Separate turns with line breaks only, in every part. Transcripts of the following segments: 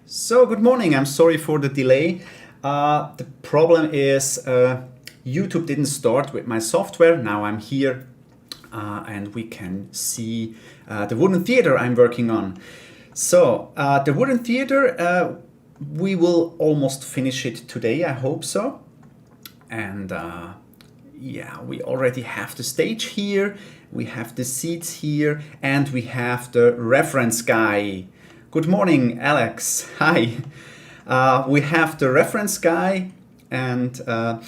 So good morning. I'm sorry for the delay. The problem is YouTube didn't start with my software. Now I'm here and we can see the wooden theater I'm working on. So the wooden theater, we will almost finish it today. I hope so. And yeah, we already have the stage here. We have the seats here and we have the reference guy. Good morning, Alex. Hi. We have the reference guy, and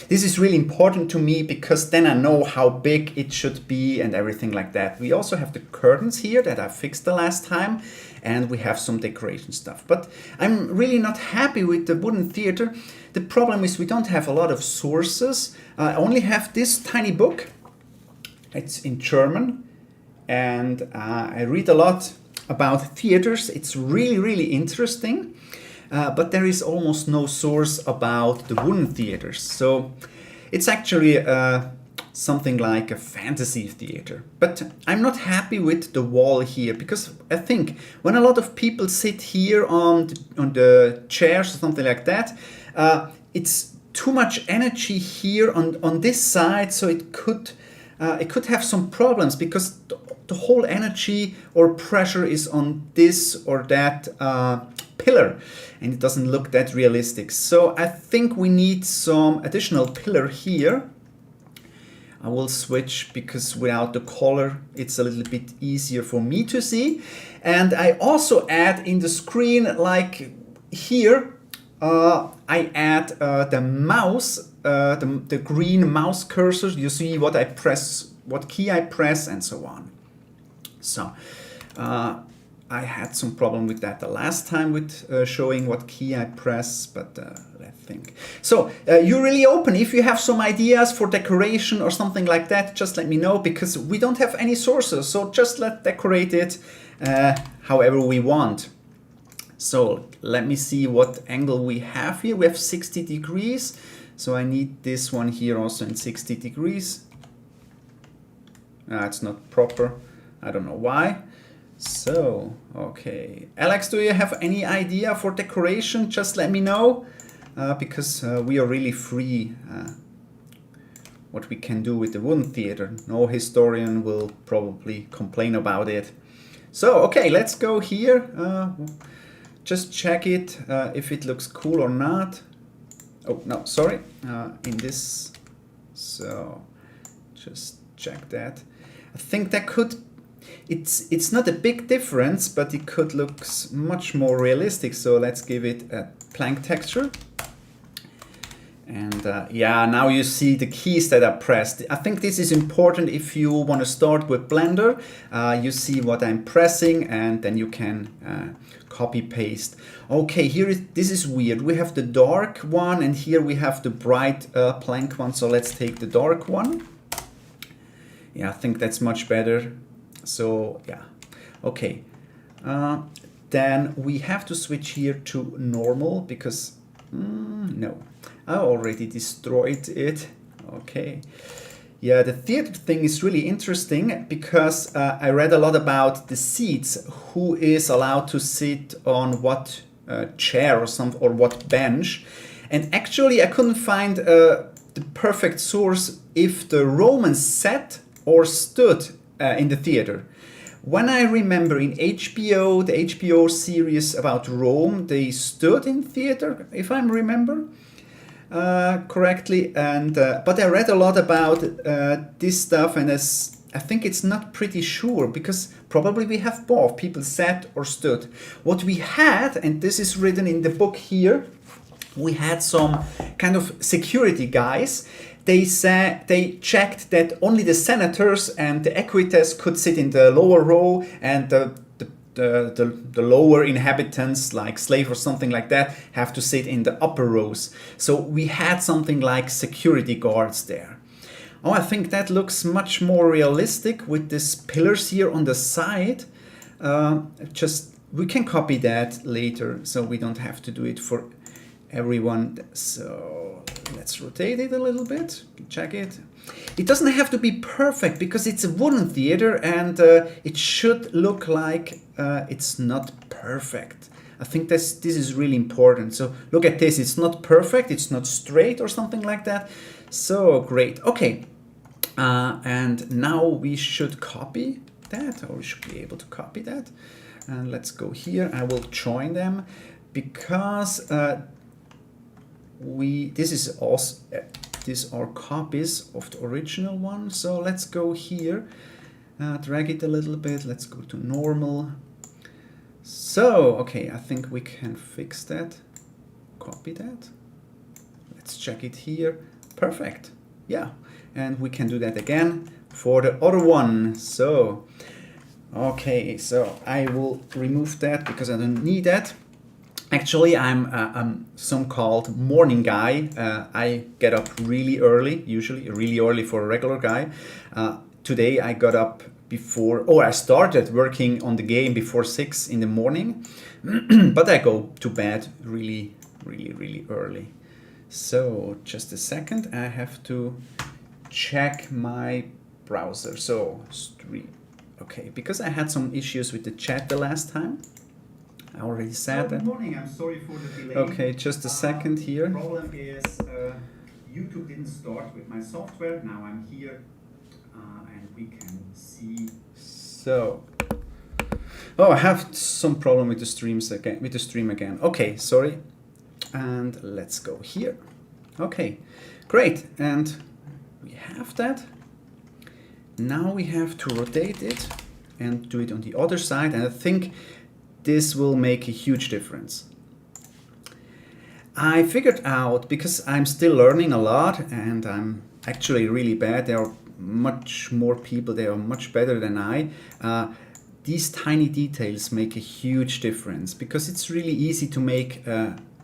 this is really important to me because then I know how big it should be and everything like that. We also have the curtains here that I fixed the last time, and we have some decoration stuff. But I'm really not happy with the wooden theater. The problem is we don't have a lot of sources. I only have this tiny book. It's in German, and I read a lot about theaters. It's really interesting, but there is almost no source about the wooden theaters. So it's actually something like a fantasy theater. But I'm not happy with the wall here because I think when a lot of people sit here on the chairs or something like that, it's too much energy here on this side, so it could have some problems because the whole energy or pressure is on this or that pillar, and it doesn't look that realistic. So I think we need some additional pillar here. I will switch because without the color it's a little bit easier for me to see. And I also add in the screen, like here, I add the mouse, the green mouse cursor. You see what I press, what key I press, and so on. So I had some problem with that the last time with showing what key I press, but let's think. So you're really open. If you have some ideas for decoration or something like that, just let me know because we don't have any sources. So just let's decorate it however we want. So let me see what angle we have here. We have 60 degrees. So I need this one here also in 60 degrees. It's not proper. I don't know why. So, okay. Alex, do you have any idea for decoration? Just let me know because we are really free what we can do with the wooden theater. No historian will probably complain about it. So, okay, let's go here. Just check it if it looks cool or not. Oh, no, sorry. In this. So, just check that. I think that could, it's not a big difference, but it could look much more realistic. So let's give it a plank texture. And yeah, now you see the keys that are pressed. I think this is important if you want to start with Blender. You see what I'm pressing and then you can copy paste. Okay, this is weird. We have the dark one and here we have the bright plank one. So let's take the dark one. Yeah, I think that's much better. So yeah, okay. Then we have to switch here to normal because no, I already destroyed it. Okay. Yeah, the theater thing is really interesting because I read a lot about the seats. Who is allowed to sit on what chair or what bench? And actually, I couldn't find the perfect source if the Romans sat or stood in the theater. When I remember in HBO, the HBO series about Rome, they stood in theater, if I remember correctly. And but I read a lot about this stuff, and I think it's not pretty sure because probably we have both, people sat or stood. What we had, and this is written in the book here, we had some kind of security guys. They checked that only the senators and the equites could sit in the lower row, and the lower inhabitants, like slave or something like that, have to sit in the upper rows. So we had something like security guards there. Oh, I think that looks much more realistic with these pillars here on the side. We can copy that later, so we don't have to do it for everyone. So let's rotate it a little bit, check it. It doesn't have to be perfect because it's a wooden theater and it should look like it's not perfect. I think this is really important. So look at this, it's not perfect, it's not straight or something like that. So great, okay. And now we should copy that, or we should be able to copy that. And let's go here, I will join them because these are copies of the original one. So let's go here, drag it a little bit, let's go to normal. So, okay, I think we can fix that, copy that. Let's check it here, perfect, yeah. And we can do that again for the other one. So, okay, so I will remove that because I don't need that. Actually, I'm some called morning guy. I get up really early, usually really early for a regular guy. Today I got up before, or I started working on the game before 6 in the morning, but I go to bed really early. So just a second, I have to check my browser. So okay, because I had some issues with the chat the last time. I already said that.
Good morning, I'm sorry for the delay.
Okay, just a second here.
The problem is YouTube didn't start with my software. Now I'm here and we can see.
So, oh, I have some problem with the streams again. With the stream again. Okay, sorry. And let's go here. Okay, great. And we have that. Now we have to rotate it and do it on the other side. And I think this will make a huge difference. I figured out, because I'm still learning a lot and I'm actually really bad. There are much more people, they are much better than I. These tiny details make a huge difference because it's really easy to make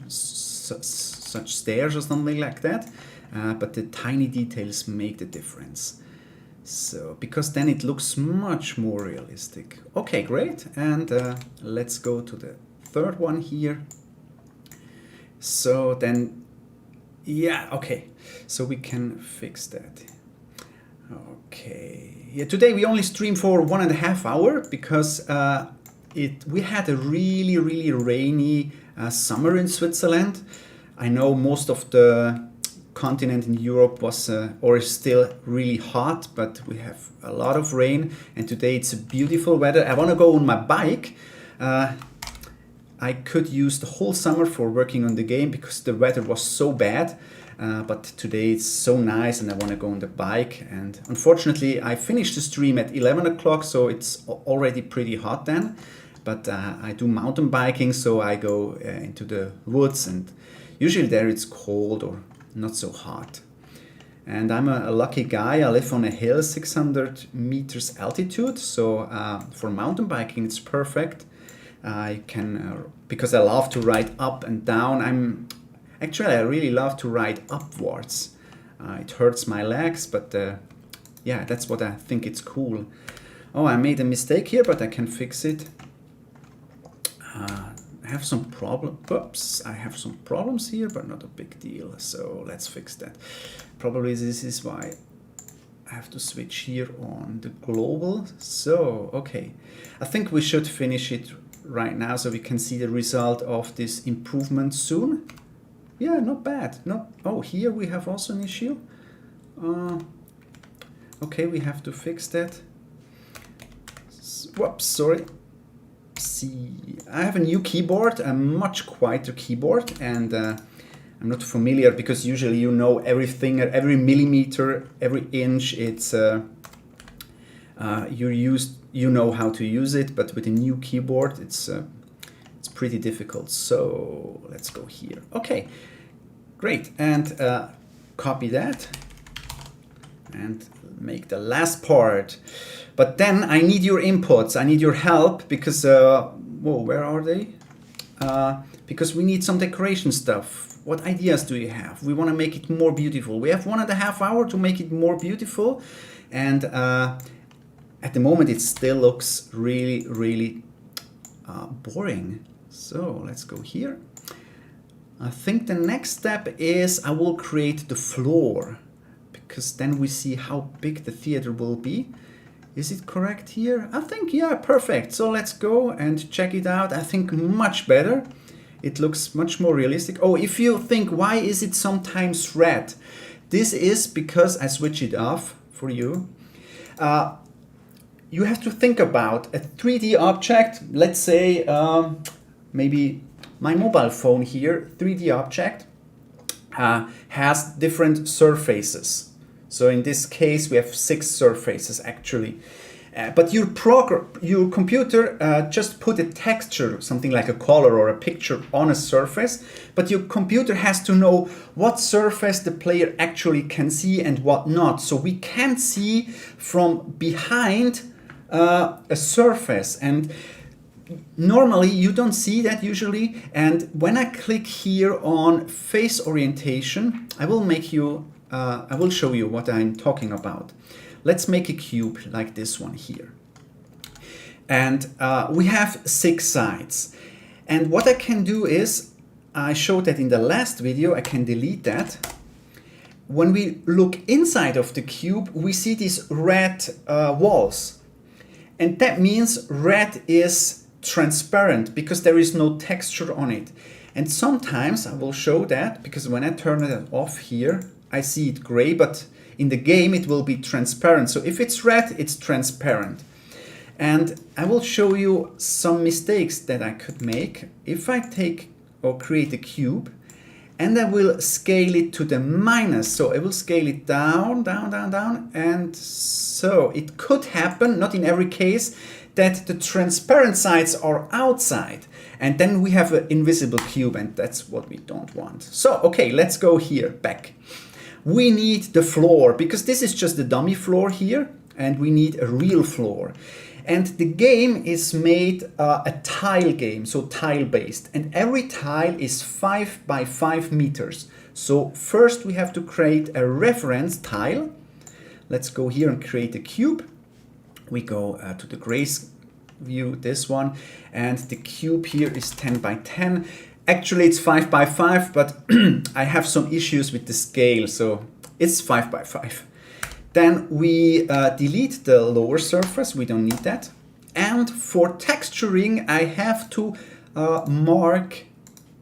such stairs or something like that. But the tiny details make the difference. So, because then it looks much more realistic. Okay, great. And let's go to the third one here. So then, yeah, okay. So we can fix that. Okay. Yeah, today we only stream for 1.5 hours because we had a really rainy summer in Switzerland. I know most of the continent in Europe was or is still really hot, but we have a lot of rain, and today it's a beautiful weather. I want to go on my bike. I could use the whole summer for working on the game because the weather was so bad, but today it's so nice and I want to go on the bike. And unfortunately I finished the stream at 11 o'clock, so it's already pretty hot then, but I do mountain biking, so I go into the woods, and usually there it's cold or not so hot. And I'm a lucky guy. I live on a hill, 600 meters altitude, so for mountain biking it's perfect. I can, because I love to ride up and down. I really love to ride upwards. It hurts my legs, but yeah, that's what I think it's cool. Oh, I made a mistake here, but I can fix it. I have some I have some problems here, but not a big deal. So let's fix that. Probably this is why I have to switch here on the global. So, okay. I think we should finish it right now so we can see the result of this improvement soon. Yeah, not bad. Oh, here we have also an issue. Okay, we have to fix that. Whoops, sorry. See, I have a new keyboard, a much quieter keyboard, and I'm not familiar because usually you know everything, every millimeter, every inch. It's you know how to use it, but with a new keyboard, it's pretty difficult. So let's go here. Okay, great, and copy that and make the last part. But then I need your inputs, I need your help, because, whoa, where are they? Because we need some decoration stuff. What ideas do you have? We want to make it more beautiful. We have 1.5 hours to make it more beautiful. And at the moment it still looks really boring. So let's go here. I think the next step is I will create the floor, because then we see how big the theater will be. Is it correct here? I think, yeah, perfect. So let's go and check it out. I think much better. It looks much more realistic. Oh, if you think, why is it sometimes red? This is because I switch it off for you. You have to think about a 3D object. Let's say maybe my mobile phone here, 3D object, has different surfaces. So in this case, we have 6 surfaces actually. But your computer just put a texture, something like a color or a picture on a surface, but your computer has to know what surface the player actually can see and what not. So we can see from behind a surface, and normally you don't see that usually. And when I click here on face orientation, I will show you what I'm talking about. Let's make a cube like this one here. And we have 6 sides. And what I can do is, I showed that in the last video, I can delete that. When we look inside of the cube, we see these red walls. And that means red is transparent because there is no texture on it. And sometimes I will show that because when I turn it off here, I see it gray, but in the game it will be transparent. So if it's red, it's transparent. And I will show you some mistakes that I could make if I take or create a cube and I will scale it to the minus. So I will scale it down, down, down, down. And so it could happen, not in every case, that the transparent sides are outside. And then we have an invisible cube, and that's what we don't want. So, okay, let's go here, back. We need the floor, because this is just the dummy floor here, and we need a real floor. And the game is made a tile game, so tile-based. And every tile is 5 by 5 meters. So first we have to create a reference tile. Let's go here and create a cube. We go to the grace view, this one. And the cube here is 10 by 10. Actually, it's 5 by 5, but I have some issues with the scale, so it's 5 by 5. Then we delete the lower surface, we don't need that. And for texturing, I have to mark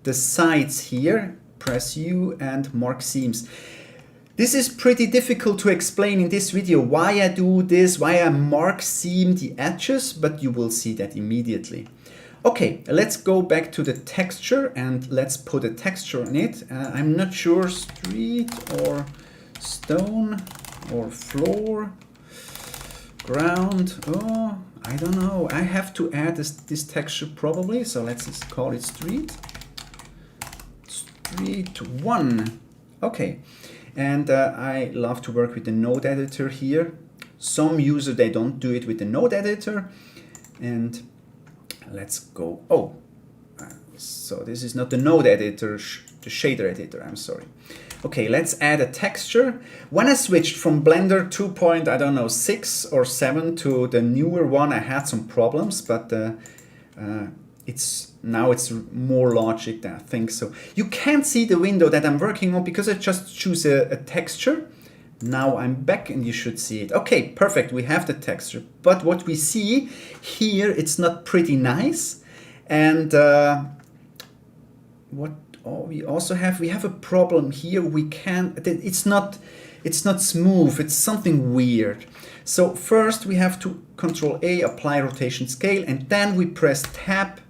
the sides here, press U and mark seams. This is pretty difficult to explain in this video, why I do this, why I mark seam the edges, but you will see that immediately. Okay, let's go back to the texture and let's put a texture on it. I'm not sure, street or stone or floor, ground, oh, I don't know. I have to add this texture probably, so let's just call it street. Street 1. Okay, and I love to work with the node editor here. Some users, they don't do it with the node editor. And let's go, oh, so this is not the node editor, the shader editor, I'm sorry. Okay, let's add a texture. When I switched from Blender 2.6 or 7 to the newer one, I had some problems, but now it's more logic than I think so. You can't see the window that I'm working on because I just choose a texture. Now I'm back and you should see it. Okay, perfect, we have the texture. But what we see here, it's not pretty nice. And we have a problem here. It's not smooth, it's something weird. So first we have to Control A, apply rotation scale, and then we press Tab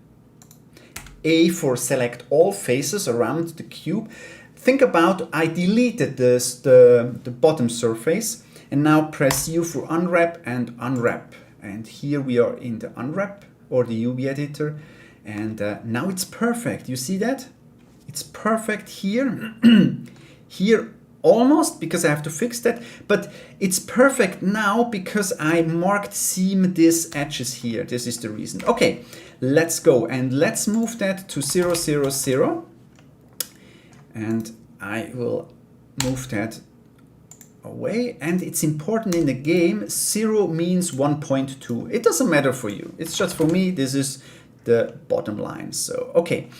A for select all faces around the cube. Think about, I deleted the bottom surface, and now press U for unwrap and unwrap. And here we are in the unwrap or the UV editor, and now it's perfect. You see that? It's perfect here. Here almost, because I have to fix that, but it's perfect now because I marked seam these edges here. This is the reason. Okay, let's go and let's move that to 0, 0, 0. And I will move that away. And it's important in the game, 0 means 1.2. It doesn't matter for you. It's just for me, this is the bottom line. So, okay.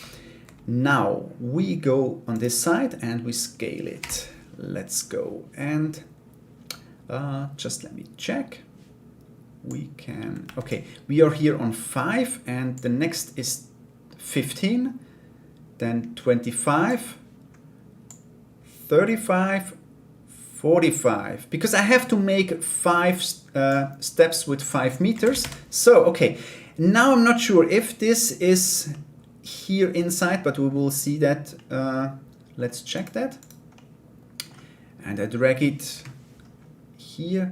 Now we go on this side and we scale it. Let's go and just let me check. we can, okay, we are here on 5 and the next is 15, then 25, 35, 45, because I have to make 5 steps with 5 meters. So, okay, now I'm not sure if this is here inside, but we will see that. Let's check that. And I drag it here.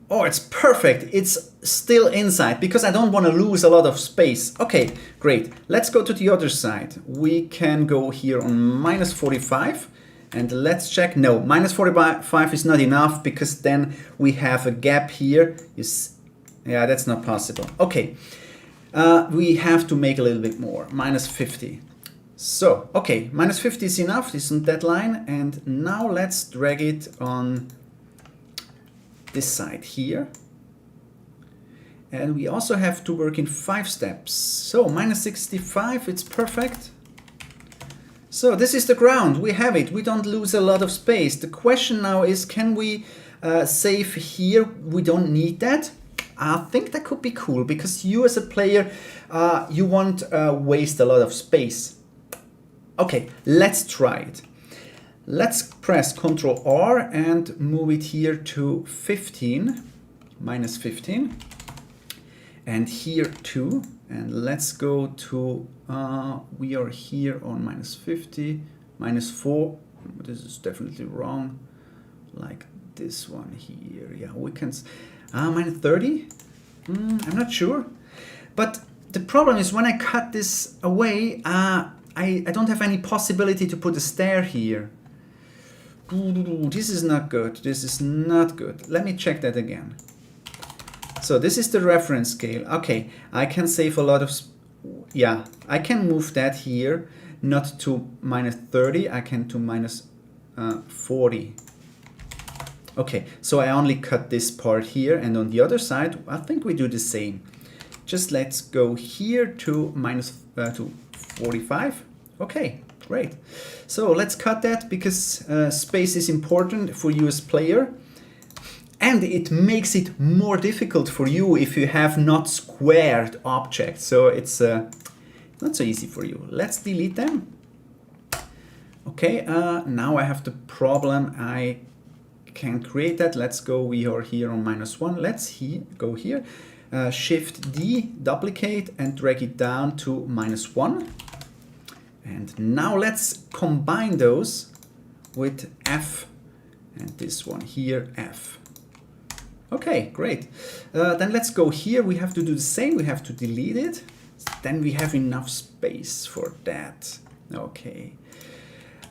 Oh, it's perfect. It's still inside because I don't want to lose a lot of space. Okay, great. Let's go to the other side. We can go here on minus 45 and let's check. No, minus 45 is not enough because then we have a gap here. Yeah, that's not possible. Okay, we have to make a little bit more, minus 50. So, okay, minus 50 is enough. This is that line. And now let's drag it on this side here, and we also have to work in 5 steps. So minus 65, it's perfect. So this is the ground, we have it, we don't lose a lot of space. The question now is, can we save here? We don't need that. I think that could be cool because you as a player, you won't waste a lot of space. Okay, let's try it. Let's press Ctrl R and move it here to 15, minus 15, and here 2, and let's go to, we are here on minus 50, minus 4, this is definitely wrong, like this one here, yeah, we can, minus 30, I'm not sure, but the problem is when I cut this away, I don't have any possibility to put a stair here. This is not good. This is not good. Let me check that again. So this is the reference scale. Okay, I can save a lot of, yeah, I can move that here, not to minus 30, I can to minus 40. Okay, so I only cut this part here, and on the other side, I think we do the same. Just let's go here to minus to 45. Okay. Great. So let's cut that because space is important for you as player, and it makes it more difficult for you if you have not squared objects. So it's not so easy for you. Let's delete them. Okay, now I have the problem. I can create that. Let's go. We are here on minus 1. Let's go here. Shift D, duplicate, and drag it down to minus 1. And now let's combine those with F, and this one here, F. Okay, great. Then let's go here. We have to do the same. We have to delete it. Then we have enough space for that. Okay.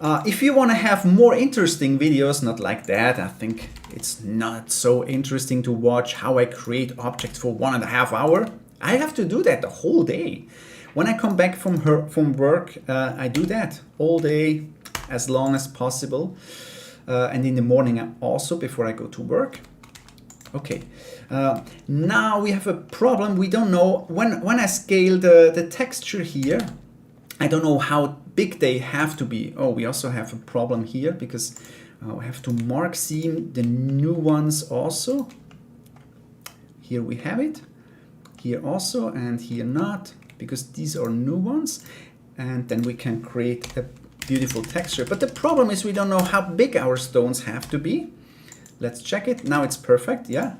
If you want to have more interesting videos, not like that, I think it's not so interesting to watch how I create objects for 1.5 hours. I have to do that the whole day. When I come back from work, I do that all day, as long as possible, and in the morning also before I go to work. Okay, now we have a problem. We don't know, when I scale the texture here, I don't know how big they have to be. Oh, we also have a problem here because we have to mark seam the new ones also. Here we have it, here also, and here not, because these are new ones, and then we can create a beautiful texture. But the problem is we don't know how big our stones have to be. Let's check it. Now it's perfect, yeah.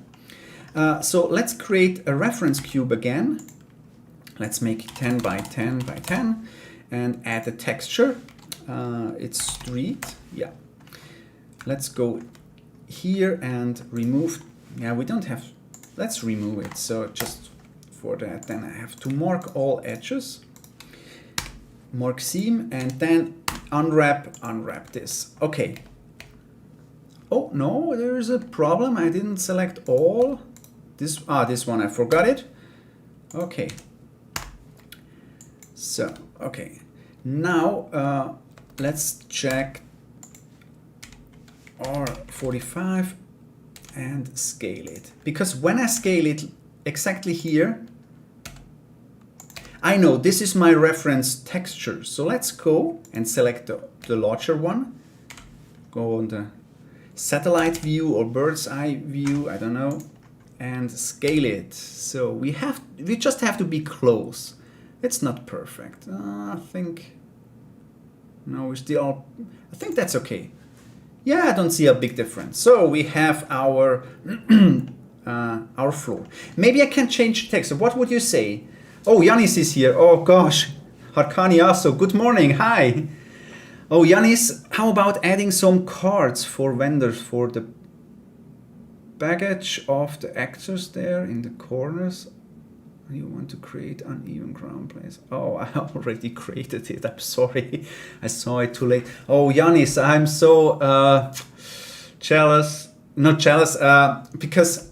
So let's create a reference cube again. Let's make it 10 by 10 by 10 and add a texture. It's street, yeah. Let's go here and remove, yeah, we don't have, let's remove it. So just for that, then I have to mark all edges, mark seam, and then unwrap this. Okay. Oh no, there is a problem. I didn't select all. This one I forgot it. Okay. So okay, now let's check R45 and scale it, because when I scale it exactly here, I know this is my reference texture. So let's go and select the larger one. Go on the satellite view or bird's eye view, I don't know. and scale it. So we just have to be close. It's not perfect. I think, no, we still, I think that's okay. Yeah, I don't see a big difference. So we have our our floor. Maybe I can change text. So what would you say? Oh, Yanis is here. Oh gosh, Harkani also. Good morning. Hi. Oh, Yanis, how about adding some cards for vendors for the baggage of the actors there in the corners? You want to create uneven ground place. Oh, I already created it. I'm sorry. I saw it too late. Oh, Yanis, I'm so jealous. Not jealous, because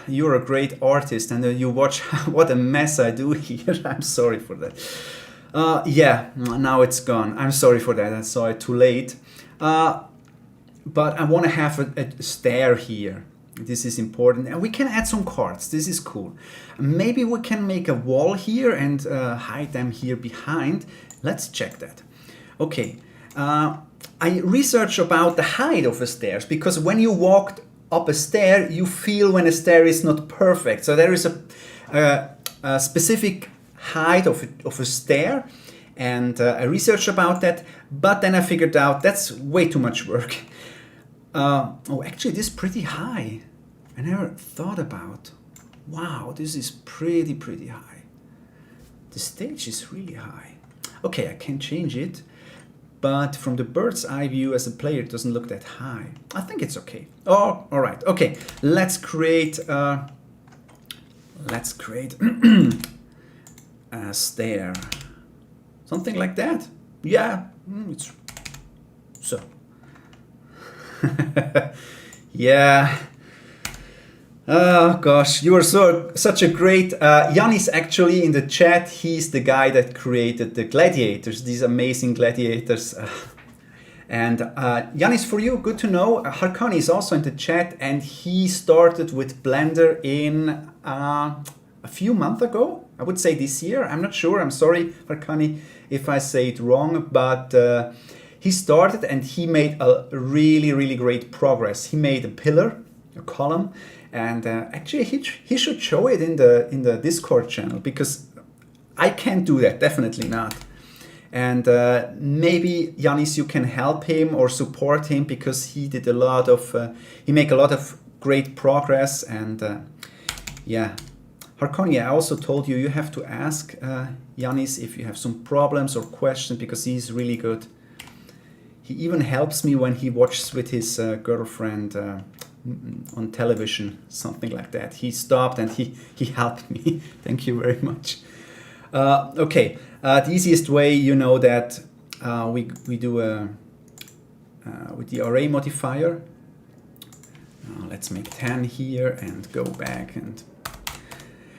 you're a great artist and you watch what a mess I do here. I'm sorry for that. Yeah, now it's gone. I'm sorry for that. I saw it too late. But I want to have a stair here. This is important. And we can add some cards. This is cool. Maybe we can make a wall here and hide them here behind. Let's check that. Okay. I researched about the height of a stairs because when you walk up a stair, you feel when a stair is not perfect. So there is a specific height of a stair, and I researched about that, but then I figured out that's way too much work. Oh, actually, this is pretty high. I never thought about. Wow, this is pretty high. The stage is really high. Okay, I can change it, but from the bird's eye view as a player, it doesn't look that high. I think it's okay. Oh, all right. Okay, let's create. Let's create a stair. Something like that. Yeah, it's so. Yeah. Oh gosh, you are such a great Yanis. Actually, in the chat, he's the guy that created the gladiators, these amazing gladiators. And Yanis, for you, good to know. Harkani is also in the chat, and he started with Blender in a few months ago. I would say this year. I'm not sure. I'm sorry, Harkani, if I say it wrong, but. He started and he made a really great progress. He made a pillar, a column, and actually he should show it in the Discord channel because I can't do that, definitely not. And maybe Yanis, you can help him or support him because he did he made a lot of great progress. And yeah, Harkoni, I also told you have to ask Yanis if you have some problems or questions because he's really good. He even helps me when he watches with his girlfriend on television, something like that. He stopped and he helped me. Thank you very much. Okay, the easiest way, you know that we do with the array modifier. Let's make 10 here and go back. And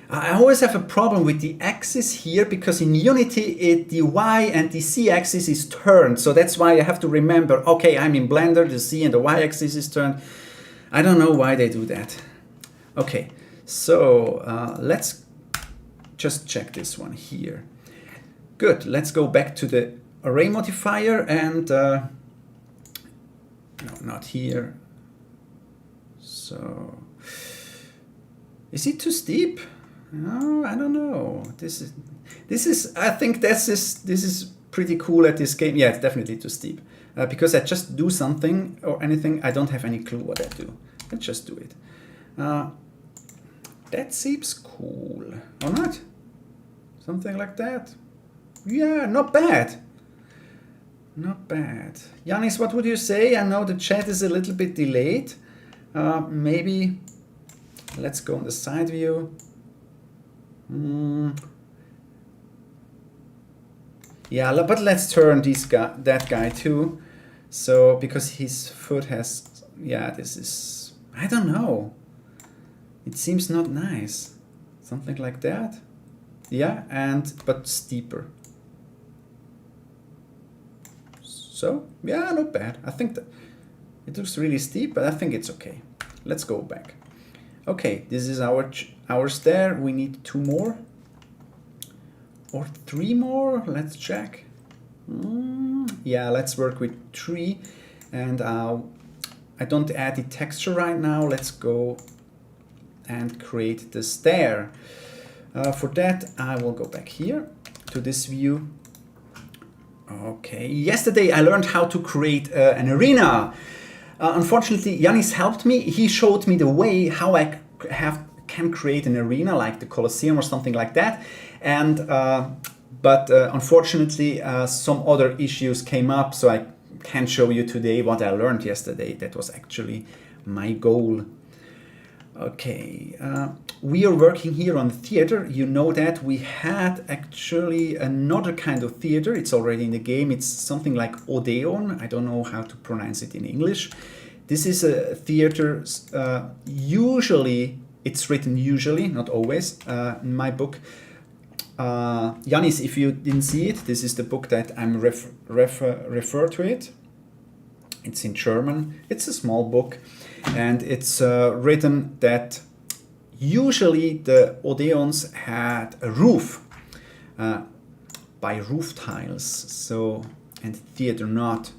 I always have a problem with the axis here because in Unity the Y and the Z axis is turned. So that's why I have to remember, okay, I'm in Blender, the Z and the Y axis is turned. I don't know why they do that. Okay, so let's just check this one here. Good, let's go back to the array modifier and, no, not here. So, is it too steep? No, I don't know. This is. I think this is pretty cool at this game. Yeah, it's definitely too steep because I just do something or anything. I don't have any clue what I do. I just do it. That seems cool, or not? Something like that. Yeah, not bad. Not bad. Yanis, what would you say? I know the chat is a little bit delayed. Maybe let's go on the side view. Yeah, but let's turn that guy too. So because his foot has, yeah, this is, I don't know. It seems not nice. Something like that. Yeah, but steeper. So yeah, not bad. I think that it looks really steep, but I think it's okay. Let's go back. Okay, this is our stair. We need 2 more or 3 more. Let's check. Yeah, let's work with 3. And I don't add the texture right now. Let's go and create the stair. For that, I will go back here to this view. Okay, yesterday I learned how to create an arena. Unfortunately, Yanis helped me. He showed me the way how I can create an arena like the Colosseum or something like that. And but unfortunately, some other issues came up, so I can't show you today what I learned yesterday. That was actually my goal. Okay, we are working here on theater. You know that we had actually another kind of theater. It's already in the game. It's something like Odeon. I don't know how to pronounce it in English. This is a theater. Usually, it's written usually, not always, in my book. Yanis, if you didn't see it, this is the book that I'm refer to it. It's in German. It's a small book. And it's written that usually the Odeons had a roof by roof tiles, so, and theater not.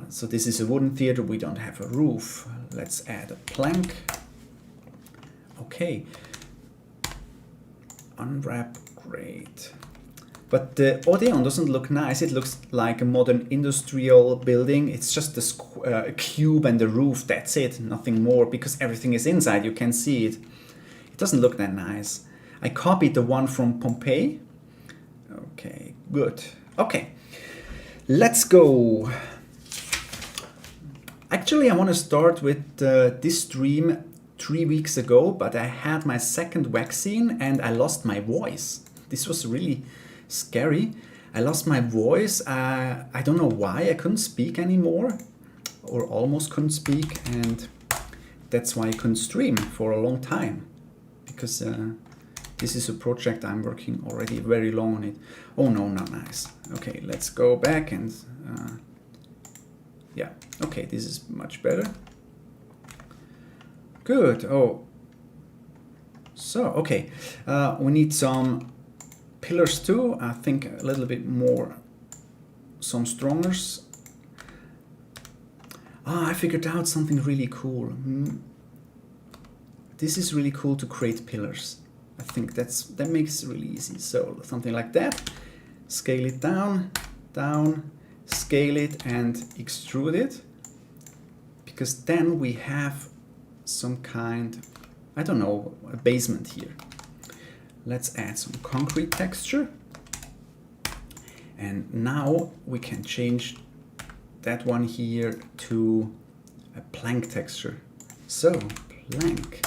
So this is a wooden theater, we don't have a roof. Let's add a plank. Okay. Unwrap, great. But the Odeon doesn't look nice. It looks like a modern industrial building. It's just a cube and the roof, that's it, nothing more, because everything is inside, you can see it. It doesn't look that nice. I copied the one from Pompeii. Okay, good. Okay, let's go. Actually, I want to start with this stream 3 weeks ago, but I had my second vaccine and I lost my voice. This was really scary. I lost my voice. I don't know why I couldn't speak anymore, or almost couldn't speak, and that's why I couldn't stream for a long time, because this is a project I'm working already very long on it. Oh no, not nice. Okay, let's go back and yeah, okay, this is much better. Good. Oh, so okay, we need some pillars too. I think a little bit more, some strongers. I figured out something really cool. This is really cool to create pillars. I think that makes it really easy. So something like that. Scale it down, down, scale it and extrude it. Because then we have some kind, I don't know, a basement here. Let's add some concrete texture. And now we can change that one here to a plank texture. So, plank.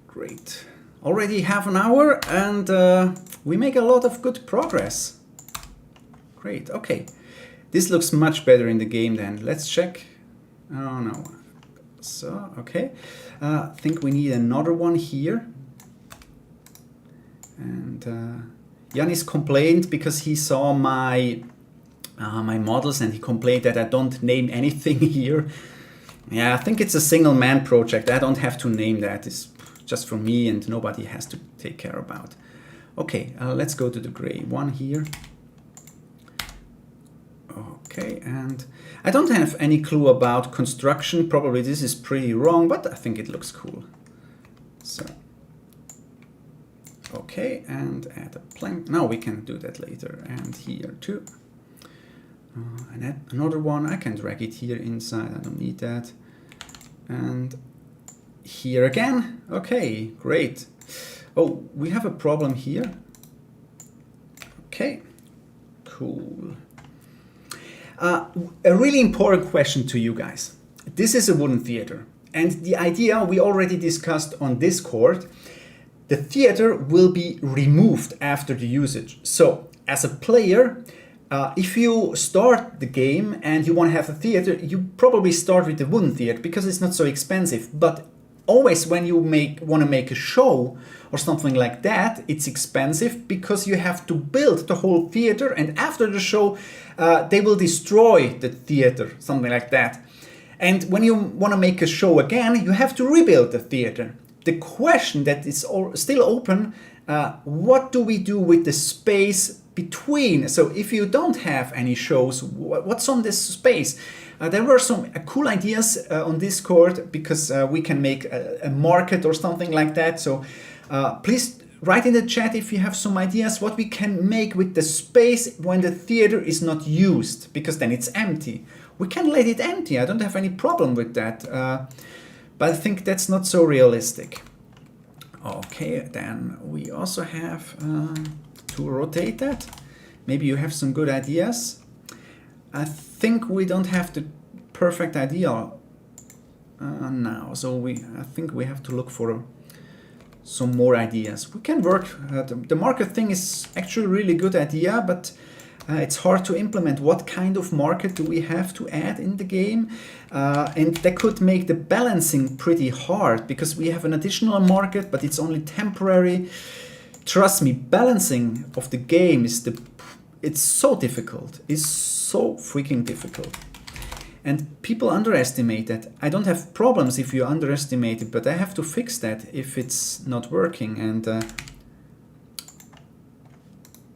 Great. Already half an hour and we make a lot of good progress. Great, okay. This looks much better in the game then. Let's check. Oh no. So, okay. I think we need another one here. And Yanis complained because he saw my my models and he complained that I don't name anything here. Yeah, I think it's a single man project. I don't have to name that. It's just for me and nobody has to take care about. Okay, let's go to the gray one here. Okay, and I don't have any clue about construction. Probably this is pretty wrong, but I think it looks cool. So, okay, and add a plank. Now we can do that later. And here too. And add another one. I can drag it here inside. I don't need that. And here again. Okay, great. Oh, we have a problem here. Okay, cool. A really important question to you guys. This is a wooden theater. And the idea we already discussed on Discord, the theater will be removed after the usage. So as a player, if you start the game and you want to have a theater, you probably start with the wooden theater because it's not so expensive. But always when you want to make a show or something like that, it's expensive because you have to build the whole theater, and after the show they will destroy the theater, something like that. And when you want to make a show again, you have to rebuild the theater. The question that is still open, what do we do with the space between. So if you don't have any shows, what's on this space? There were some cool ideas on Discord, because we can make a market or something like that. So please write in the chat if you have some ideas what we can make with the space when the theater is not used, because then it's empty. We can let it empty. I don't have any problem with that. But I think that's not so realistic. Okay, then we also have to rotate that. Maybe you have some good ideas. I think we don't have the perfect idea now, so I think we have to look for some more ideas. We can work. The market thing is actually a really good idea, but it's hard to implement. What kind of market do we have to add in the game? And that could make the balancing pretty hard, because we have an additional market, but it's only temporary. Trust me, balancing of the game it's so difficult. It's so freaking difficult. And people underestimate that. I don't have problems if you underestimate it, but I have to fix that if it's not working. And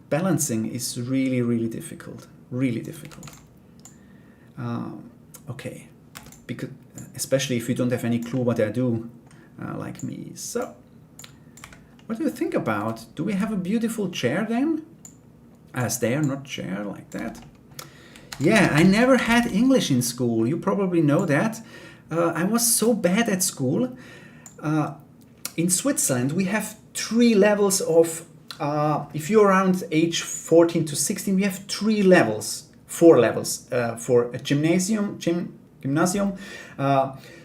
balancing is really, really difficult. Really difficult. Okay, because especially if you don't have any clue what I do, like me. So, what do you think about? Do we have a beautiful chair then? Stair, not chair, like that. Yeah, I never had English in school. You probably know that. I was so bad at school. In Switzerland, we have 3 levels of, if you're around age 14 to 16, we have 4 levels for a gymnasium,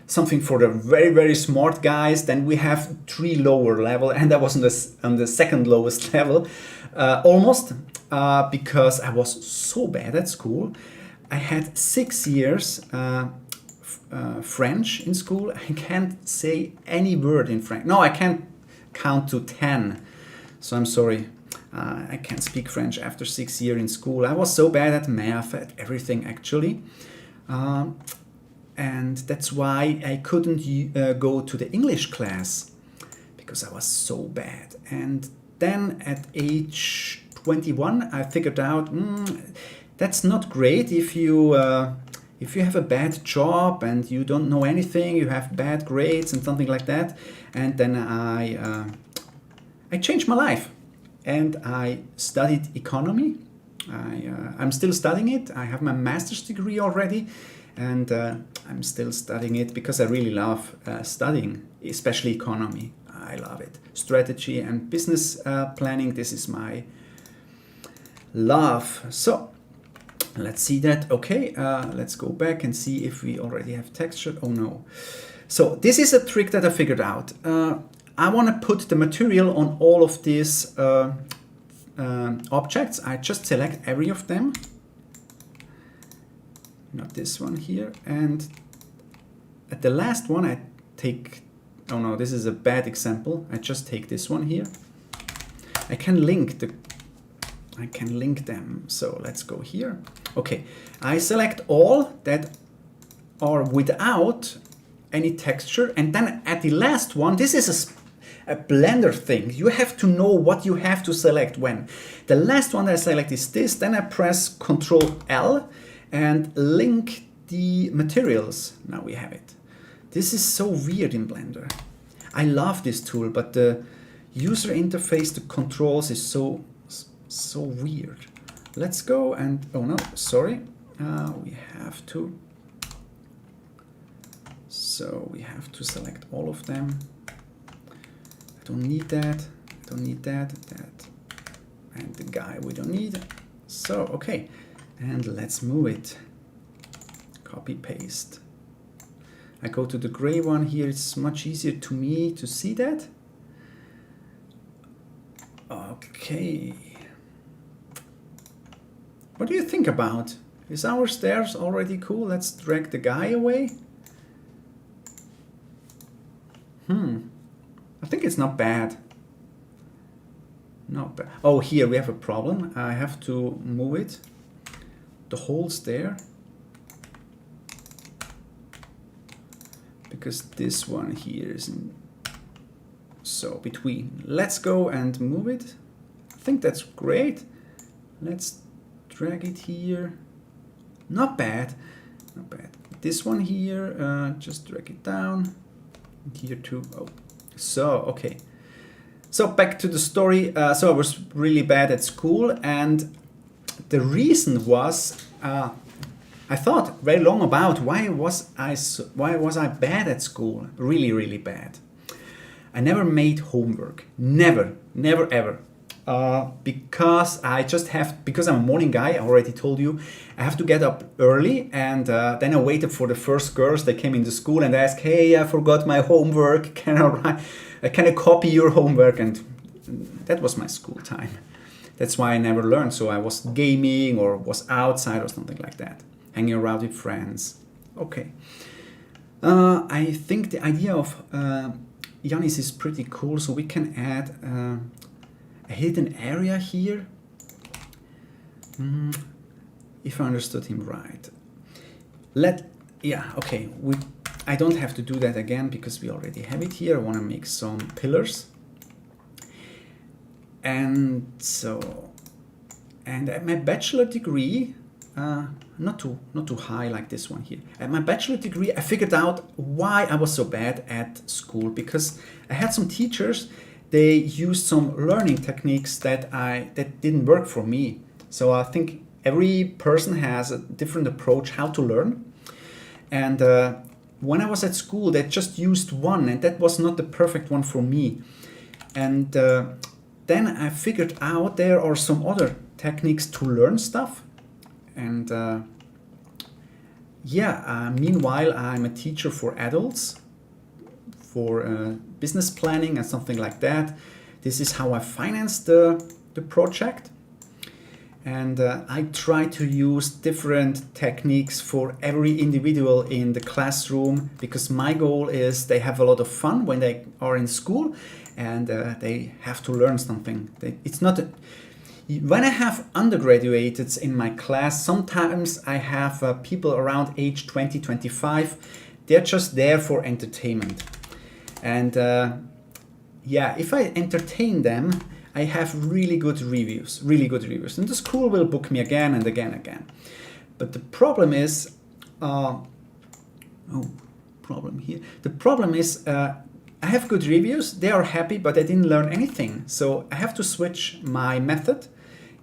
something for the very, very smart guys. Then we have 3 lower level, and I was on the second lowest level, almost. Because I was so bad at school. I had 6 years French in school. I can't say any word in French. No, I can't count to 10. So I'm sorry. I can't speak French after 6 years in school. I was so bad at math, at everything actually. And that's why I couldn't go to the English class, because I was so bad. And then at age 21, I figured out that's not great if you have a bad job and you don't know anything, you have bad grades and something like that. And then I changed my life, and I studied economy. I'm still studying it. I have my master's degree already, and I'm still studying it because I really love studying, especially economy. I love it. Strategy and business planning, this is my love. So let's see that. Okay, let's go back and see if we already have texture. Oh no. So this is a trick that I figured out. I want to put the material on all of these objects. I just select every of them, not this one here, and at the last one I take, oh no, this is a bad example. I just take this one here. I can link them. So let's go here. Okay, I select all that are without any texture, and then at the last one, this is a Blender thing. You have to know what you have to select when. The last one that I select is this, then I press Ctrl L and link the materials. Now we have it. This is so weird in Blender. I love this tool, but the user interface, the controls is so weird. Let's go and, oh no, sorry. We have to select all of them. I don't need that, I don't need that, and the guy we don't need. So, okay, and let's move it. Copy, paste. I go to the gray one here, it's much easier to me to see that. Okay. What do you think about? Is our stairs already cool? Let's drag the guy away. I think it's not bad. Not bad. Oh, here we have a problem. I have to move it. The whole stair. Because this one here isn't so between. Let's go and move it. I think that's great. let's drag it here. Not bad, not bad. This one here, just drag it down. Here too. Oh, so okay. So back to the story. So I was really bad at school, and the reason was I thought very long about why was I bad at school? Really, really bad. I never made homework. Never ever. Because I'm a morning guy, I already told you, I have to get up early, and then I waited for the first girls that came into school and asked, hey, I forgot my homework, can I copy your homework? And that was my school time. That's why I never learned. So I was gaming or was outside or something like that, hanging around with friends. Okay. I think the idea of Yanis is pretty cool, so we can add a hidden area here, if I understood him right. I don't have to do that again because we already have it here. I want to make some pillars. And at my bachelor degree, not too high like this one here. At my bachelor degree, I figured out why I was so bad at school, because I had some teachers, they used some learning techniques that didn't work for me. So I think every person has a different approach how to learn. And when I was at school, they just used one, and that was not the perfect one for me. And then I figured out there are some other techniques to learn stuff. And meanwhile, I'm a teacher for adults, for business planning and something like that. This is how I financed the project. And I try to use different techniques for every individual in the classroom, because my goal is they have a lot of fun when they are in school, and they have to learn something. When I have undergraduates in my class, sometimes I have people around age 20, 25. They're just there for entertainment. And if I entertain them, I have really good reviews. And the school will book me again and again and again. But the problem is, I have good reviews, they are happy, but I didn't learn anything. So I have to switch my method.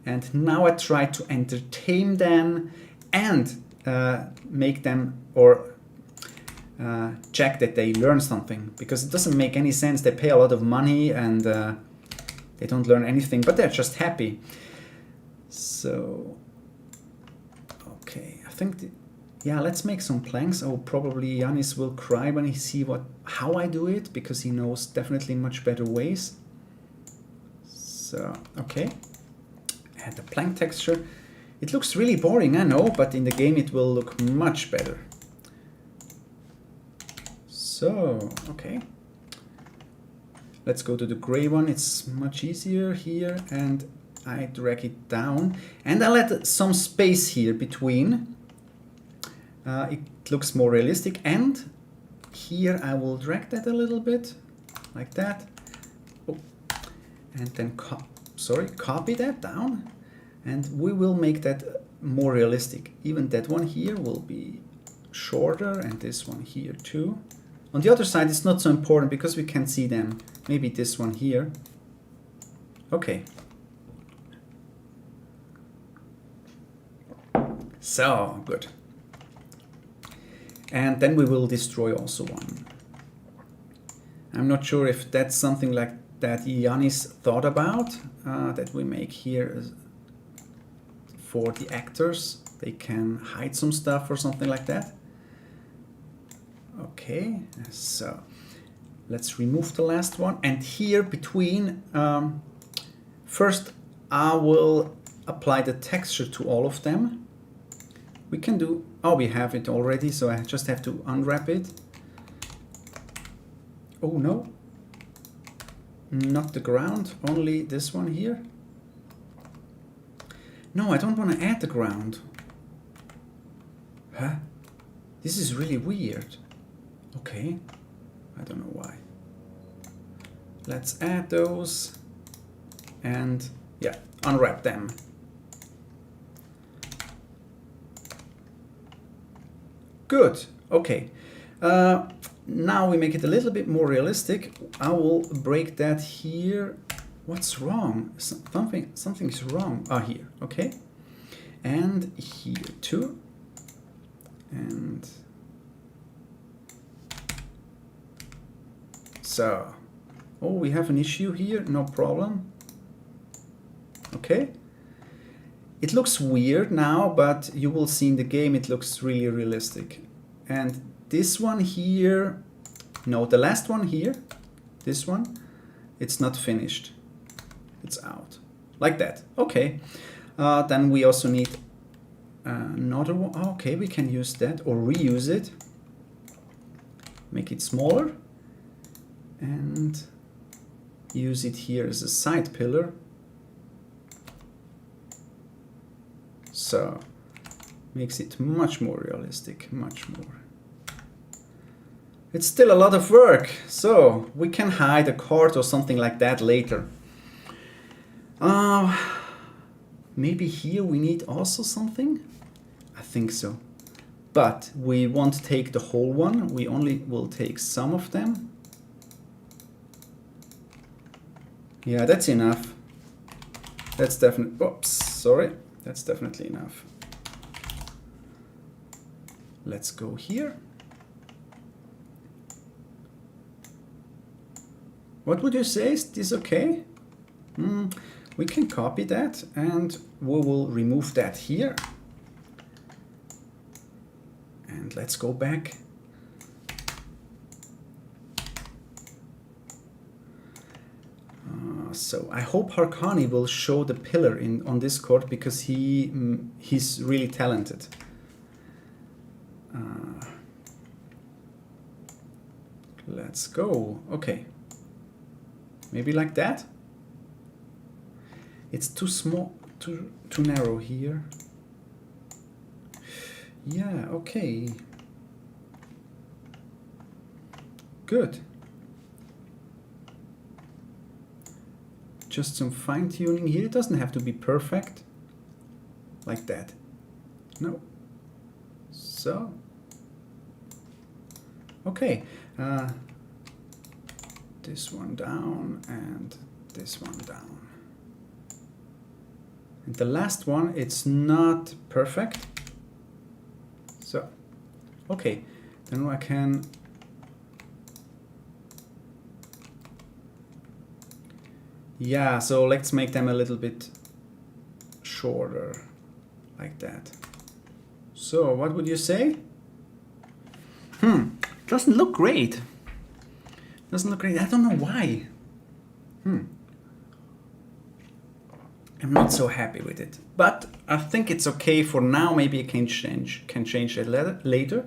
And now I try to entertain them and make them check that they learn something, because it doesn't make any sense. They pay a lot of money and they don't learn anything, but they're just happy. So, okay, I think, let's make some planks. Oh, probably Yanis will cry when he see how I do it, because he knows definitely much better ways. So, okay, add the plank texture. It looks really boring, I know, but in the game it will look much better. So, okay. Let's go to the gray one. It's much easier here, and I drag it down. And I let some space here between. It looks more realistic. And here I will drag that a little bit, like that. Oh. And then copy that down. And we will make that more realistic. Even that one here will be shorter, and this one here too. On the other side, it's not so important because we can see them. Maybe this one here. Okay. So, good. And then we will destroy also one. I'm not sure if that's something like that Yanis thought about, that we make here for the actors. They can hide some stuff or something like that. Okay, so let's remove the last one. And here between, first I will apply the texture to all of them. We can do, we have it already, so I just have to unwrap it. Oh no, not the ground, only this one here. No, I don't want to add the ground. Huh? This is really weird. Okay, I don't know why. Let's add those and unwrap them. Good. Okay. Now we make it a little bit more realistic. I will break that here. What's wrong? Something's wrong. Ah, here. Okay. And here too. And so, oh, we have an issue here. No problem. Okay. It looks weird now, but you will see in the game it looks really realistic. And this one here, no, the last one here, this one, it's not finished. It's out. Like that. Okay. Then we also need another one. Oh, okay, we can use that or reuse it. Make it smaller. And use it here as a side pillar. So, makes it much more realistic, much more. It's still a lot of work, so we can hide a card or something like that later. Maybe here we need also something? I think so. But we won't take the whole one, we only will take some of them. Yeah, that's enough. That's definitely, oops, sorry. That's definitely enough. Let's go here. What would you say? Is this okay? We can copy that and we will remove that here. And let's go back. So I hope Harkani will show the pillar on this card because he's really talented. Let's go. Okay. Maybe like that. It's too small, too narrow here. Yeah, okay. Good. Just some fine tuning here. It doesn't have to be perfect. Like that. No. So. Okay. This one down and this one down. And the last one, it's not perfect. So, okay. Then I can yeah, so let's make them a little bit shorter, like that. So, what would you say? Doesn't look great. Doesn't look great. I don't know why. I'm not so happy with it. But I think it's okay for now. Maybe I can change it later.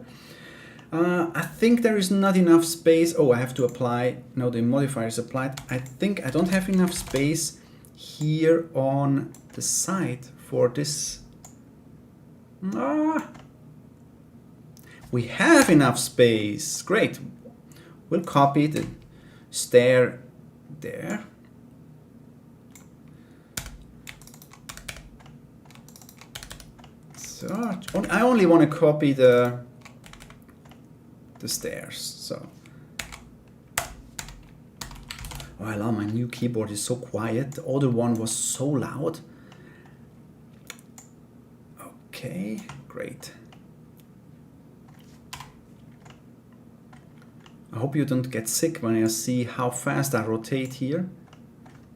I think there is not enough space. Oh, I have to apply. No, the modifier is applied. I think I don't have enough space here on the side for this. We have enough space. Great. We'll copy the stair there. So I only want to copy the stairs. So, oh, I love my new keyboard. Is so quiet. The other one was so loud. Okay, great. I hope you don't get sick when you see how fast I rotate here.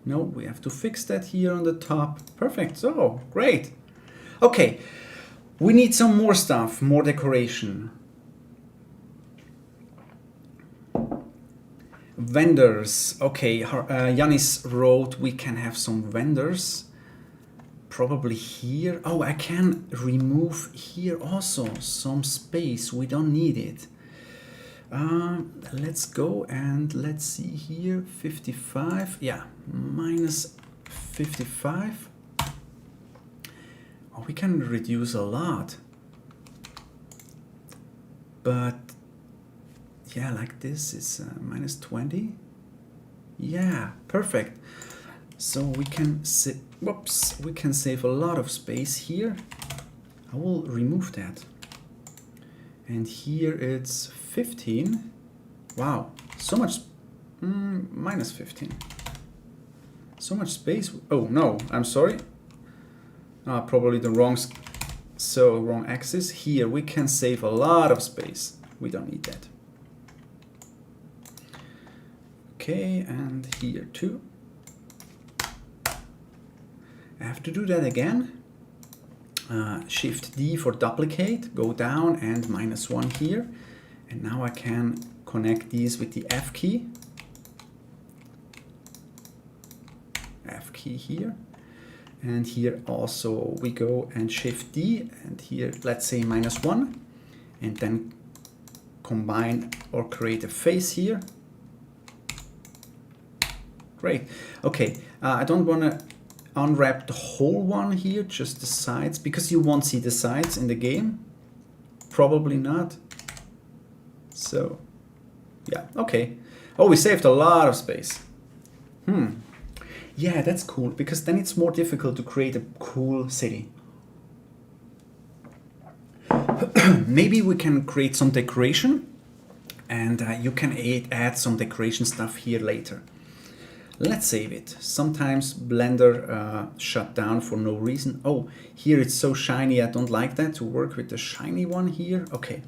No, we have to fix that here on the top. Perfect. So, great. Okay, we need some more stuff, more decoration. Vendors. Okay, Yanis wrote we can have some vendors. Probably here. Oh, I can remove here also some space. We don't need it. Let's go and let's see here. 55. Yeah, minus 55. Oh, we can reduce a lot. But yeah, like this is minus 20. Yeah, perfect. So we can we can save a lot of space here. I will remove that. And here it's 15. Wow, so much, minus 15. So much space. Oh no, I'm sorry. Probably the wrong axis. Here we can save a lot of space. We don't need that. Okay, and here too. I have to do that again. Shift D for duplicate, go down and -1 here. And now I can connect these with the F key. F key here. And here also we go and Shift D, and here let's say -1, and then combine or create a face here. Great. Okay, I don't want to unwrap the whole one here, just the sides, because you won't see the sides in the game. Probably not. So, yeah, okay. Oh, we saved a lot of space. Yeah, that's cool, because then it's more difficult to create a cool city. Maybe we can create some decoration, and you can add some decoration stuff here later. Let's save it. Sometimes Blender shut down for no reason. Oh, here it's so shiny, I don't like that, to work with the shiny one here. Okay,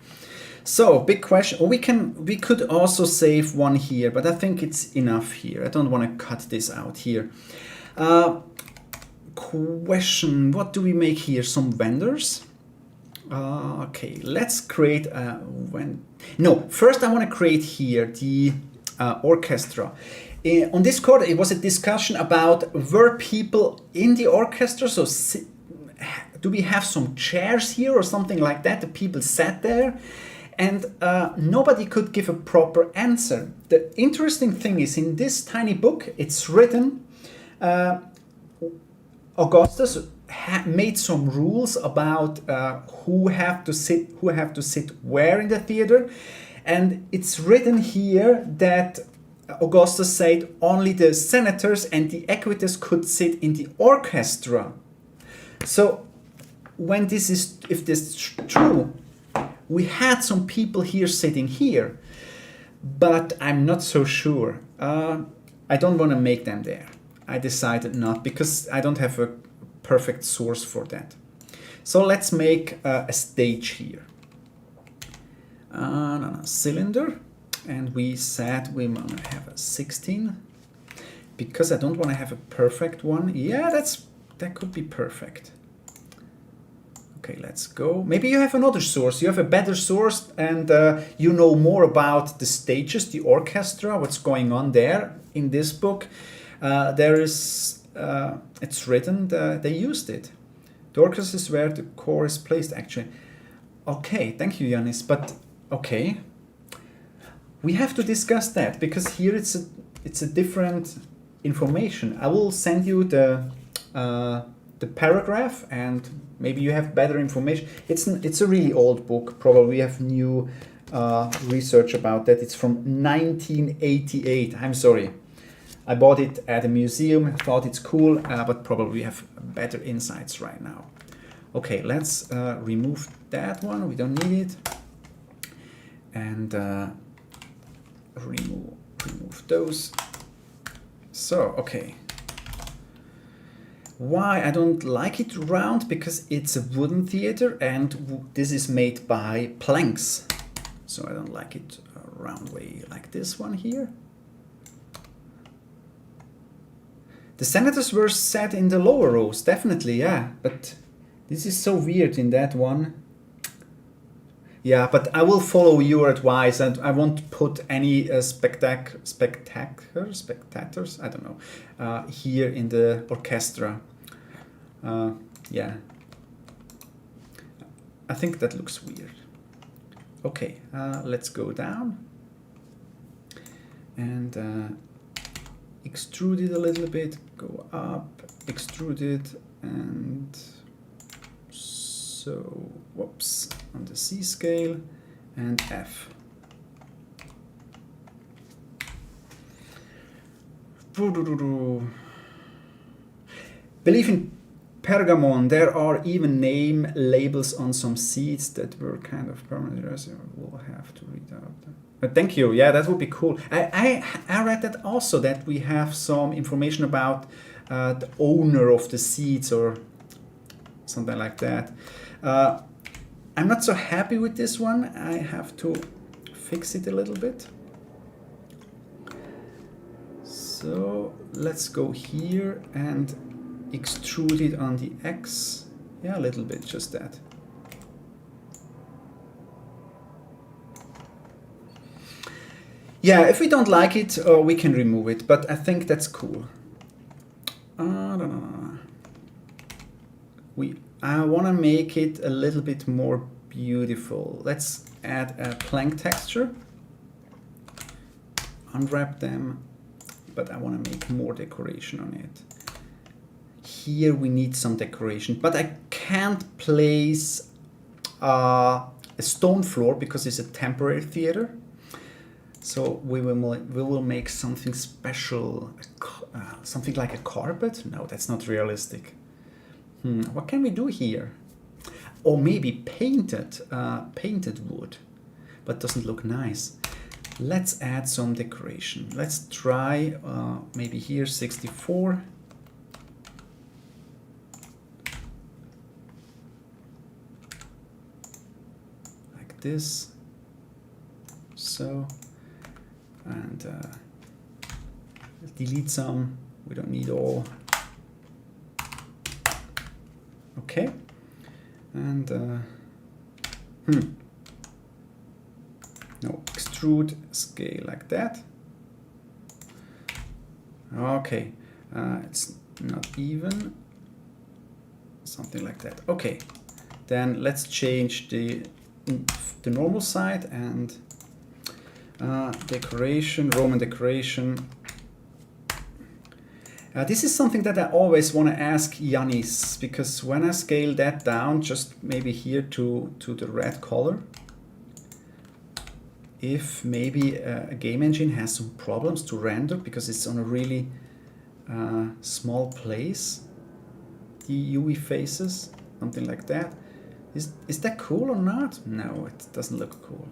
so big question. Oh, we could also save one here, but I think it's enough here. I don't want to cut this out here. Question, what do we make here? Some vendors? Okay, let's create first I want to create here the orchestra. On Discord, it was a discussion about were people in the orchestra, so do we have some chairs here or something like that? The people sat there, and nobody could give a proper answer. The interesting thing is, in this tiny book, it's written, Augustus made some rules about who have to sit where in the theater, and it's written here that Augustus said only the senators and the equites could sit in the orchestra. So when if this is true, we had some people here sitting here, but I'm not so sure. I don't want to make them there. I decided not, because I don't have a perfect source for that. So let's make a stage here. Cylinder. And we said we want to have a 16, because I don't want to have a perfect one. Yeah, that could be perfect. Okay, let's go. Maybe you have another source. You have a better source, and you know more about the stages, the orchestra, what's going on there. In this book, it's written that they used it. The orchestra is where the core is placed, actually. Okay, thank you, Yanis. But okay. We have to discuss that, because here it's a different information. I will send you the paragraph, and maybe you have better information. It's a really old book. Probably we have new research about that. It's from 1988. I'm sorry. I bought it at a museum. I thought it's cool, but probably we have better insights right now. Okay, let's remove that one. We don't need it. And remove those. So, okay. Why I don't like it round? Because it's a wooden theater, and this is made by planks. So I don't like it a round way like this one here. The senators were sat in the lower rows, definitely, yeah. But this is so weird in that one. Yeah, but I will follow your advice, and I won't put any spectators, I don't know, here in the orchestra. Yeah, I think that looks weird. Okay, let's go down and extrude it a little bit, go up, extrude it, and so, whoops, on the C scale, and F. Pergamon. There are even name labels on some seeds that were kind of permanent. We'll have to read out. But thank you. Yeah, that would be cool. I read that also, that we have some information about the owner of the seeds or something like that. I'm not so happy with this one. I have to fix it a little bit. So let's go here and extrude it on the X. Yeah, a little bit, just that. Yeah, if we don't like it, we can remove it, but I think that's cool. I want to make it a little bit more beautiful. Let's add a plank texture. Unwrap them, but I want to make more decoration on it. Here we need some decoration, but I can't place a stone floor because it's a temporary theater. So we will make something special, something like a carpet. No, that's not realistic. What can we do here? Or maybe painted wood, but doesn't look nice. Let's add some decoration. Let's try maybe here 64. Like this. So, and delete some. We don't need all. Okay, and no, extrude scale like that. Okay, it's not even, something like that. Okay, then let's change the normal side and decoration, Roman decoration. This is something that I always want to ask Yanis, because when I scale that down, just maybe here to the red color, if maybe a game engine has some problems to render because it's on a really small place, the UV faces, something like that. Is that cool or not? No, it doesn't look cool.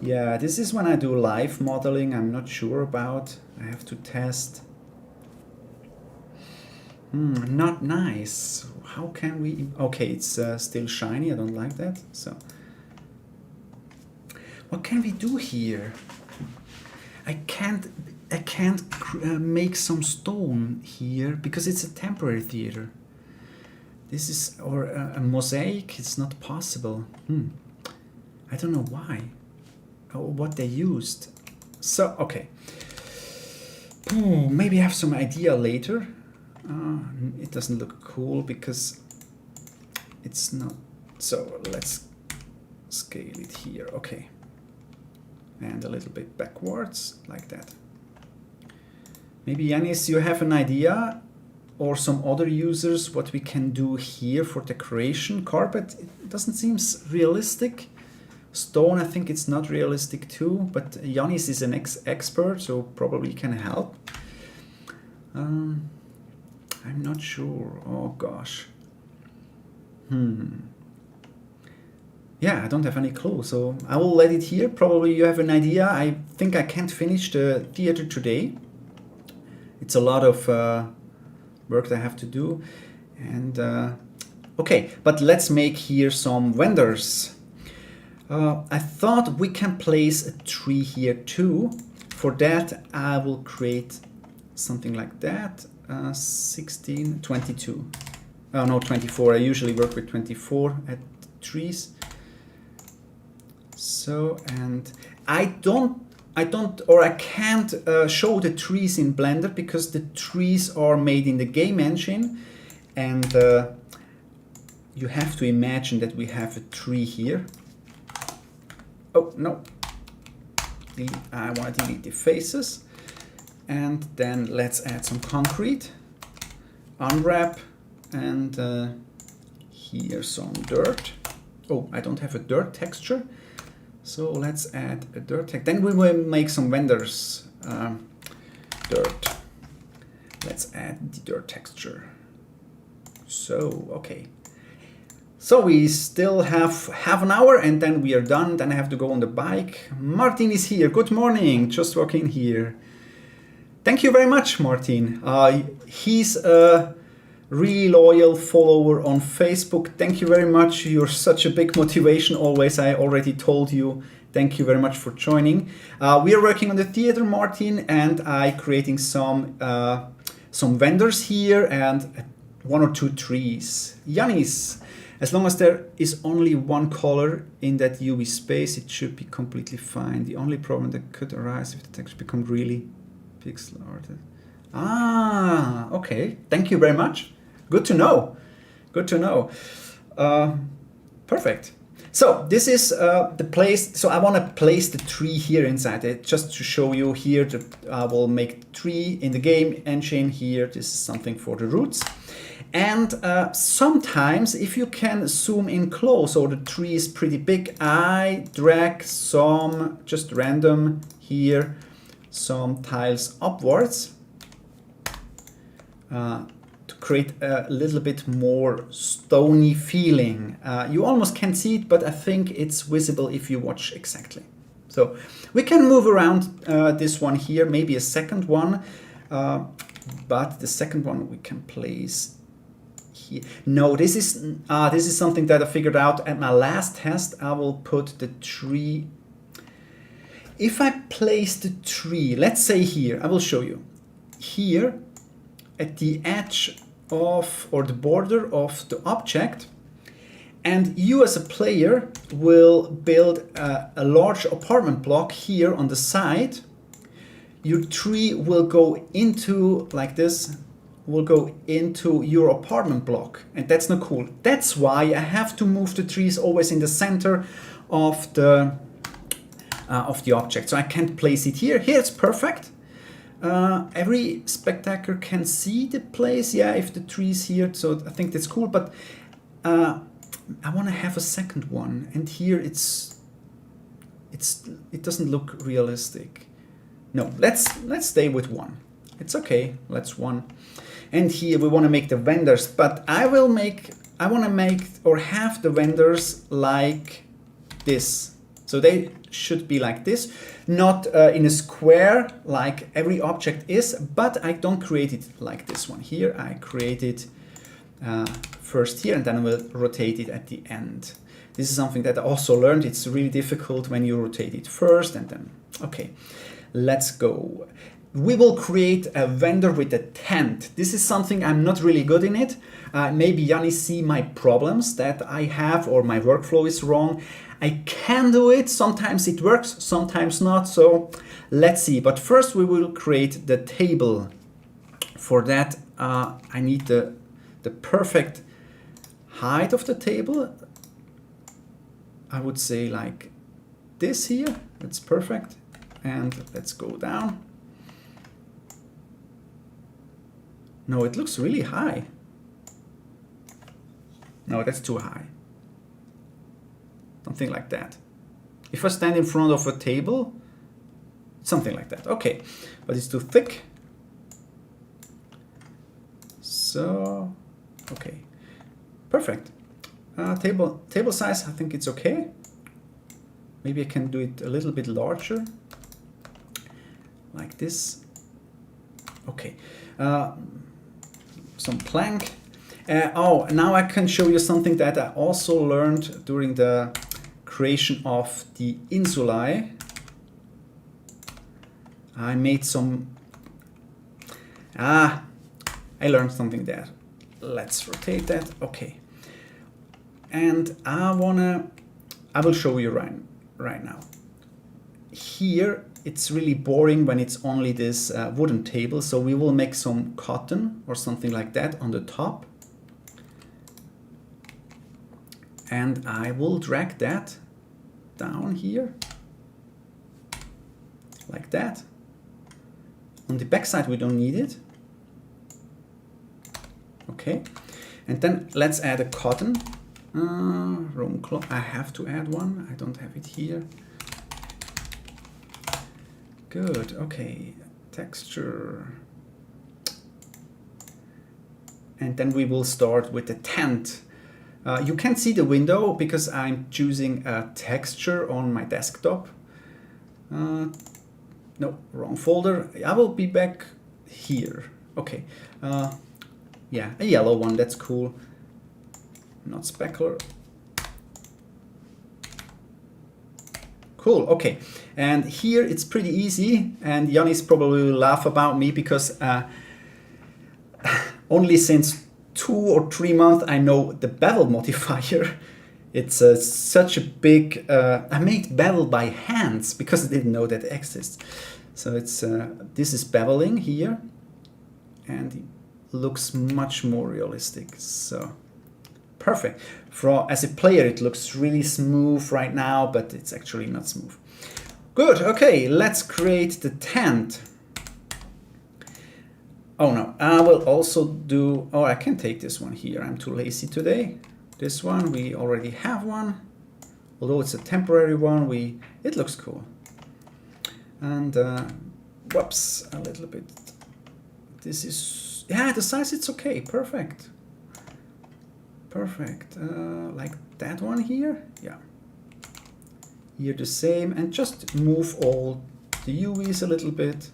Yeah, this is when I do live modeling. I'm not sure about. I have to test. Not nice. How can we? Okay, it's still shiny. I don't like that. So, what can we do here? I can't make some stone here because it's a temporary theater. This is, or a mosaic. It's not possible. I don't know why. What they used. So, okay. Maybe I have some idea later. It doesn't look cool because it's not. So let's scale it here. Okay. And a little bit backwards, like that. Maybe Yanis, you have an idea, or some other users, what we can do here for decoration. Carpet, it doesn't seem realistic. Stone, I think it's not realistic too, but Yanis is an expert, so probably can help. I'm not sure. Oh gosh. Yeah, I don't have any clue, so I will let it here. Probably you have an idea. I think I can't finish the theater today. It's a lot of work that I have to do. And okay, but let's make here some vendors. I thought we can place a tree here too. For that, I will create something like that. 16, 22. Oh no, 24. I usually work with 24 at trees. So, and I can't show the trees in Blender because the trees are made in the game engine, and you have to imagine that we have a tree here. Oh, no. I want to delete the faces. And then let's add some concrete. Unwrap. And here some dirt. Oh, I don't have a dirt texture. So let's add a dirt texture. Then we will make some vendors. Dirt. Let's add the dirt texture. So, okay. So we still have half an hour and then we are done. Then I have to go on the bike. Martin is here. Good morning. Just walking here. Thank you very much, Martin. He's a really loyal follower on Facebook. Thank you very much. You're such a big motivation always. I already told you. Thank you very much for joining. We are working on the theater, Martin, and I creating some vendors here and 1 or 2 trees. Yanis, as long as there is only one color in that UV space, it should be completely fine. The only problem that could arise if the text becomes really pixel arted. Ah, okay. Thank you very much. Good to know. Good to know. Perfect. So this is the place. So I want to place the tree here inside it, just to show you here that I will make tree in the game engine here. This is something for the roots. And sometimes if you can zoom in close, or the tree is pretty big, I drag some just random here, some tiles upwards to create a little bit more stony feeling. You almost can't see it, but I think it's visible if you watch exactly. So we can move around this one here, maybe a second one, but the second one we can place here. No, this is something that I figured out at my last test. I will put the tree. If I place the tree, let's say here, I will show you here at the edge of, or the border of the object, and you as a player will build a large apartment block here on the side. Your tree will go into, like this, will go into your apartment block, and that's not cool. That's why I have to move the trees always in the center of the object. So I can't place it here. Here it's perfect. Every spectator can see the place, yeah, if the tree is here, so I think that's cool, but I want to have a second one, and here it doesn't look realistic. No, let's stay with one. It's okay, let's one. And here we want to make the vendors, but I want to make or have the vendors like this. So they should be like this, not in a square like every object is, but I don't create it like this one here. I create it first here, and then I will rotate it at the end. This is something that I also learned. It's really difficult when you rotate it first and then, okay, let's go. We will create a vendor with a tent. This is something I'm not really good in it. Maybe Yanni see my problems that I have, or my workflow is wrong. I can do it. Sometimes it works, sometimes not. So let's see. But first we will create the table. For that, I need the perfect height of the table. I would say like this here. That's perfect. And let's go down. No, it looks really high. No, that's too high. Something like that. If I stand in front of a table, something like that. Okay, but it's too thick. So, okay, perfect. Table size, I think it's okay. Maybe I can do it a little bit larger, like this. Okay. Some plank. Oh, now I can show you something that I also learned during the creation of the insulae. I made some. I learned something there. Let's rotate that. Okay. And I will show you right now. Here it's really boring when it's only this wooden table, so we will make some cotton or something like that on the top. And I will drag that down here, like that. On the back side we don't need it. Okay, and then let's add a cotton. Room cloth, I have to add one, I don't have it here. Good, okay, texture. and then we will start with the tent. You can't see the window because I'm choosing a texture on my desktop. No, wrong folder. I will be back here. Okay. Yeah, a yellow one, that's cool. Not specular. Cool, okay. And here it's pretty easy, and Yannis probably will laugh about me because only since 2 or 3 months I know the bevel modifier. It's such a big, I made bevel by hands because I didn't know that it exists. So it's this is beveling here, and it looks much more realistic. So perfect. As a player, it looks really smooth right now, but it's actually not smooth. Good. Okay, let's create the tent. Oh no, I will also do. Oh, I can take this one here. I'm too lazy today. This one, we already have one. Although it's a temporary one, it looks cool. And whoops, a little bit. This is, yeah, the size, it's okay, perfect. Perfect, like that one here, yeah. Here the same, and just move all the UVs a little bit.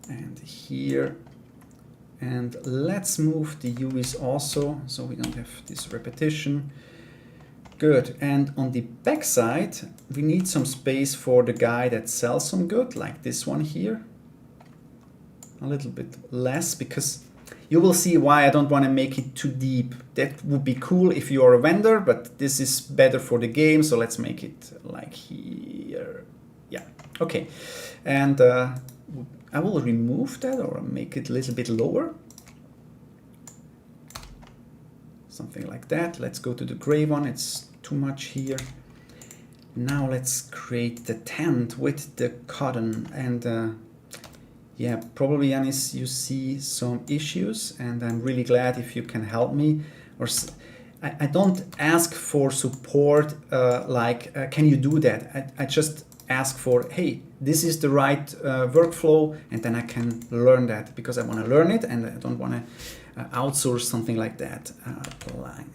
And here, and let's move the UVs also, so we don't have this repetition. Good, and on the back side, we need some space for the guy that sells some good, like this one here. A little bit less, because you will see why I don't want to make it too deep. That would be cool if you are a vendor, but this is better for the game, so let's make it like here. Yeah, okay. And I will remove that or make it a little bit lower. Something like that. Let's go to the gray one, it's too much here. Now let's create the tent with the cotton, and yeah, probably Yannis, you see some issues, and I'm really glad if you can help me. Or I don't ask for support can you do that? I just ask for, hey, this is the right workflow, and then I can learn that because I want to learn it and I don't want to outsource something like that. Blank.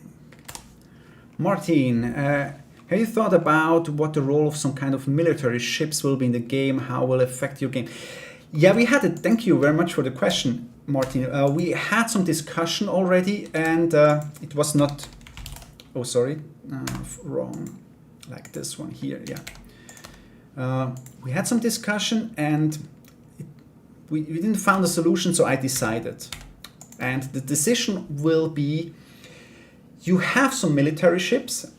Martin, have you thought about what the role of some kind of military ships will be in the game? How will it affect your game? Yeah, we had it. Thank you very much for the question, Martin. We had some discussion already, and it was not. Oh, sorry, wrong. Like this one here. Yeah. We had some discussion, and we didn't find a solution, so I decided. And the decision will be: you have some military ships.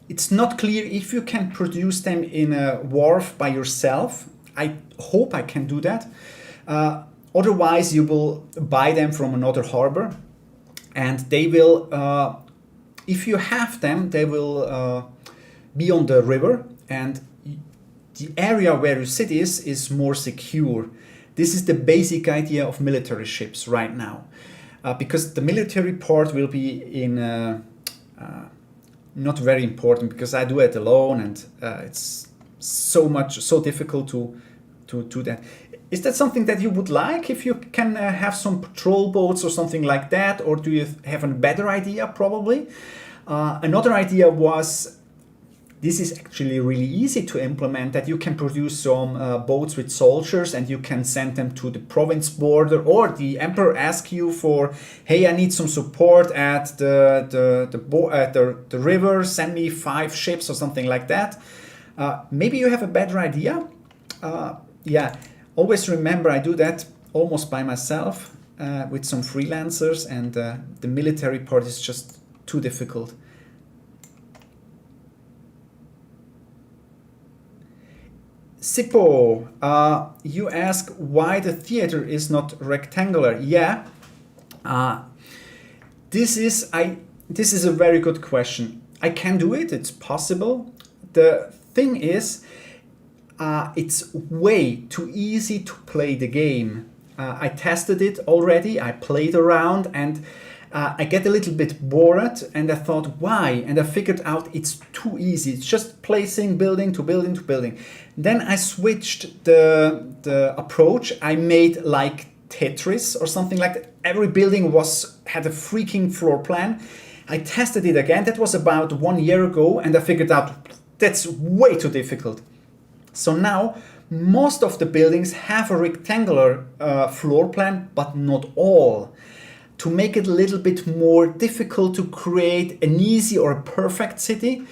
It's not clear if you can produce them in a wharf by yourself. I hope I can do that. Otherwise, you will buy them from another harbor, and they will, if you have them, they will be on the river, and the area where you sit is more secure. This is the basic idea of military ships right now, because the military part will be in not very important because I do it alone, and it's so difficult to do that. Is that something that you would like, if you can have some patrol boats or something like that, or do you have a better idea? Probably. Another idea was, this is actually really easy to implement, that you can produce some boats with soldiers and you can send them to the province border, or the emperor asks you for, hey, I need some support at the river, send me 5 ships or something like that. Maybe you have a better idea. Yeah, always remember I do that almost by myself with some freelancers, and the military part is just too difficult. Sippo, you ask why the theater is not rectangular. Yeah, this is a very good question. I can do it, it's possible. The thing is, it's way too easy to play the game. I tested it already, I played around, and I get a little bit bored, and I thought, why? And I figured out it's too easy. It's just placing building to building to building. Then I switched the approach. I made like Tetris or something like that. Every building had a freaking floor plan. I tested it again. That was about 1 year ago, and I figured out that's way too difficult. So now most of the buildings have a rectangular floor plan, but not all. To make it a little bit more difficult to create an easy or a perfect city,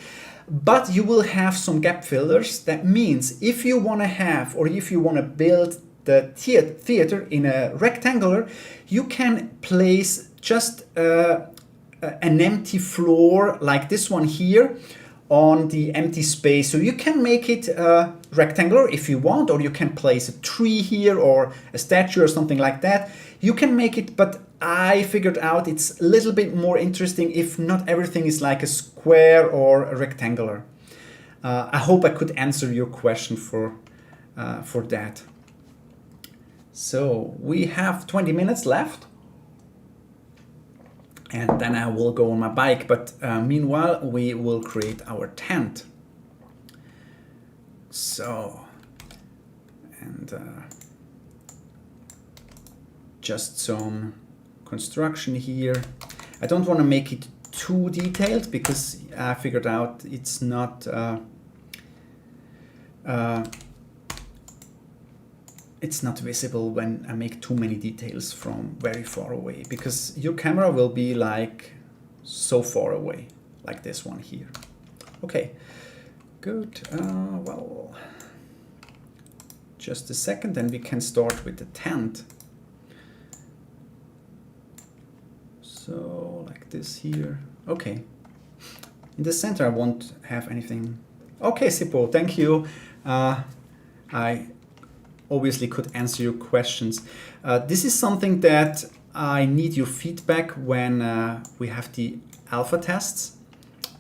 but you will have some gap fillers. That means if you want to have, or if you want to build the theater in a rectangular, you can place just an empty floor like this one here on the empty space. So you can make it rectangular if you want, or you can place a tree here or a statue or something like that. You can make it, but I figured out it's a little bit more interesting if not everything is like a square or a rectangular. I hope I could answer your question for that. So we have 20 minutes left, and then I will go on my bike, but meanwhile we will create our tent. So, and just some construction here. I don't want to make it too detailed because I figured out it's not visible when I make too many details from very far away, because your camera will be like so far away, like this one here. Okay, good. Well, just a second, then we can start with the tent. So like this here. Okay. In the center I won't have anything. Okay, Sippo, thank you. I obviously could answer your questions. This is something that I need your feedback when we have the alpha tests.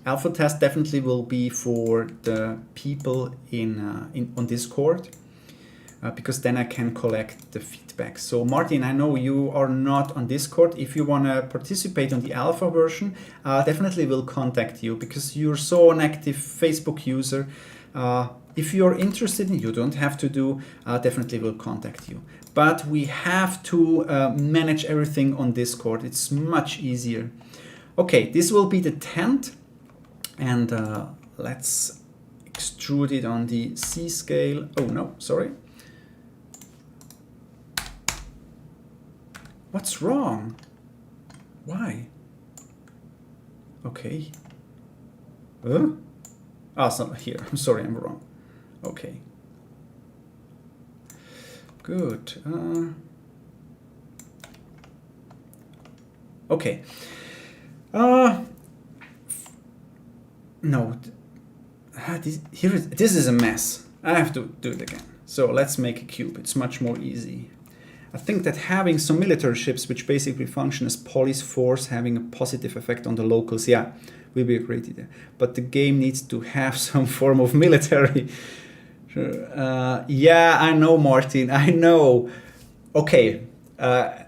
Alpha test definitely will be for the people on Discord, because then I can collect the feedback. So Martin, I know you are not on Discord. If you want to participate on the alpha version, definitely will contact you, because you're so an active Facebook user. If you're interested, you don't have to do, definitely will contact you. But we have to manage everything on Discord. It's much easier. Okay, this will be the tent, and let's extrude it on the C scale. Oh no, sorry. What's wrong? Why? Okay. So here, I'm sorry, I'm wrong. Okay. Good. Okay. No. This is a mess. I have to do it again. So let's make a cube. It's much more easy. I think that having some military ships, which basically function as police force, having a positive effect on the locals, yeah, will be a great idea. But the game needs to have some form of military. Yeah, I know, Martin, I know. Okay,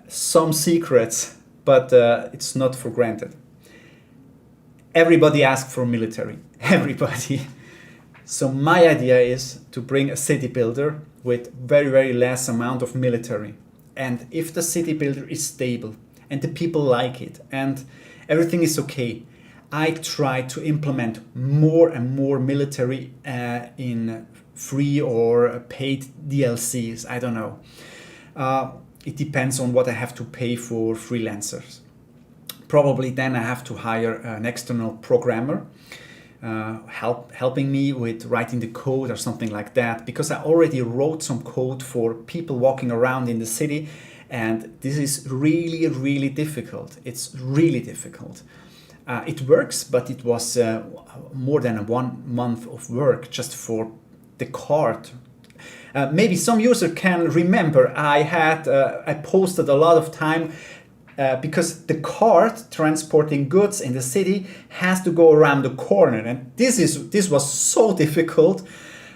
some secrets, but it's not for granted. Everybody asks for military, everybody. So my idea is to bring a city builder with very, very less amount of military. And if the city builder is stable and the people like it and everything is okay, I try to implement more and more military in free or paid DLCs. I don't know. It depends on what I have to pay for freelancers. Probably then I have to hire an external programmer helping me with writing the code or something like that, because I already wrote some code for people walking around in the city, and this is really, really difficult. It's really difficult. It works, but it was more than 1 month of work just for the card. Maybe some user can remember I posted a lot of time because the cart transporting goods in the city has to go around the corner, and this was so difficult.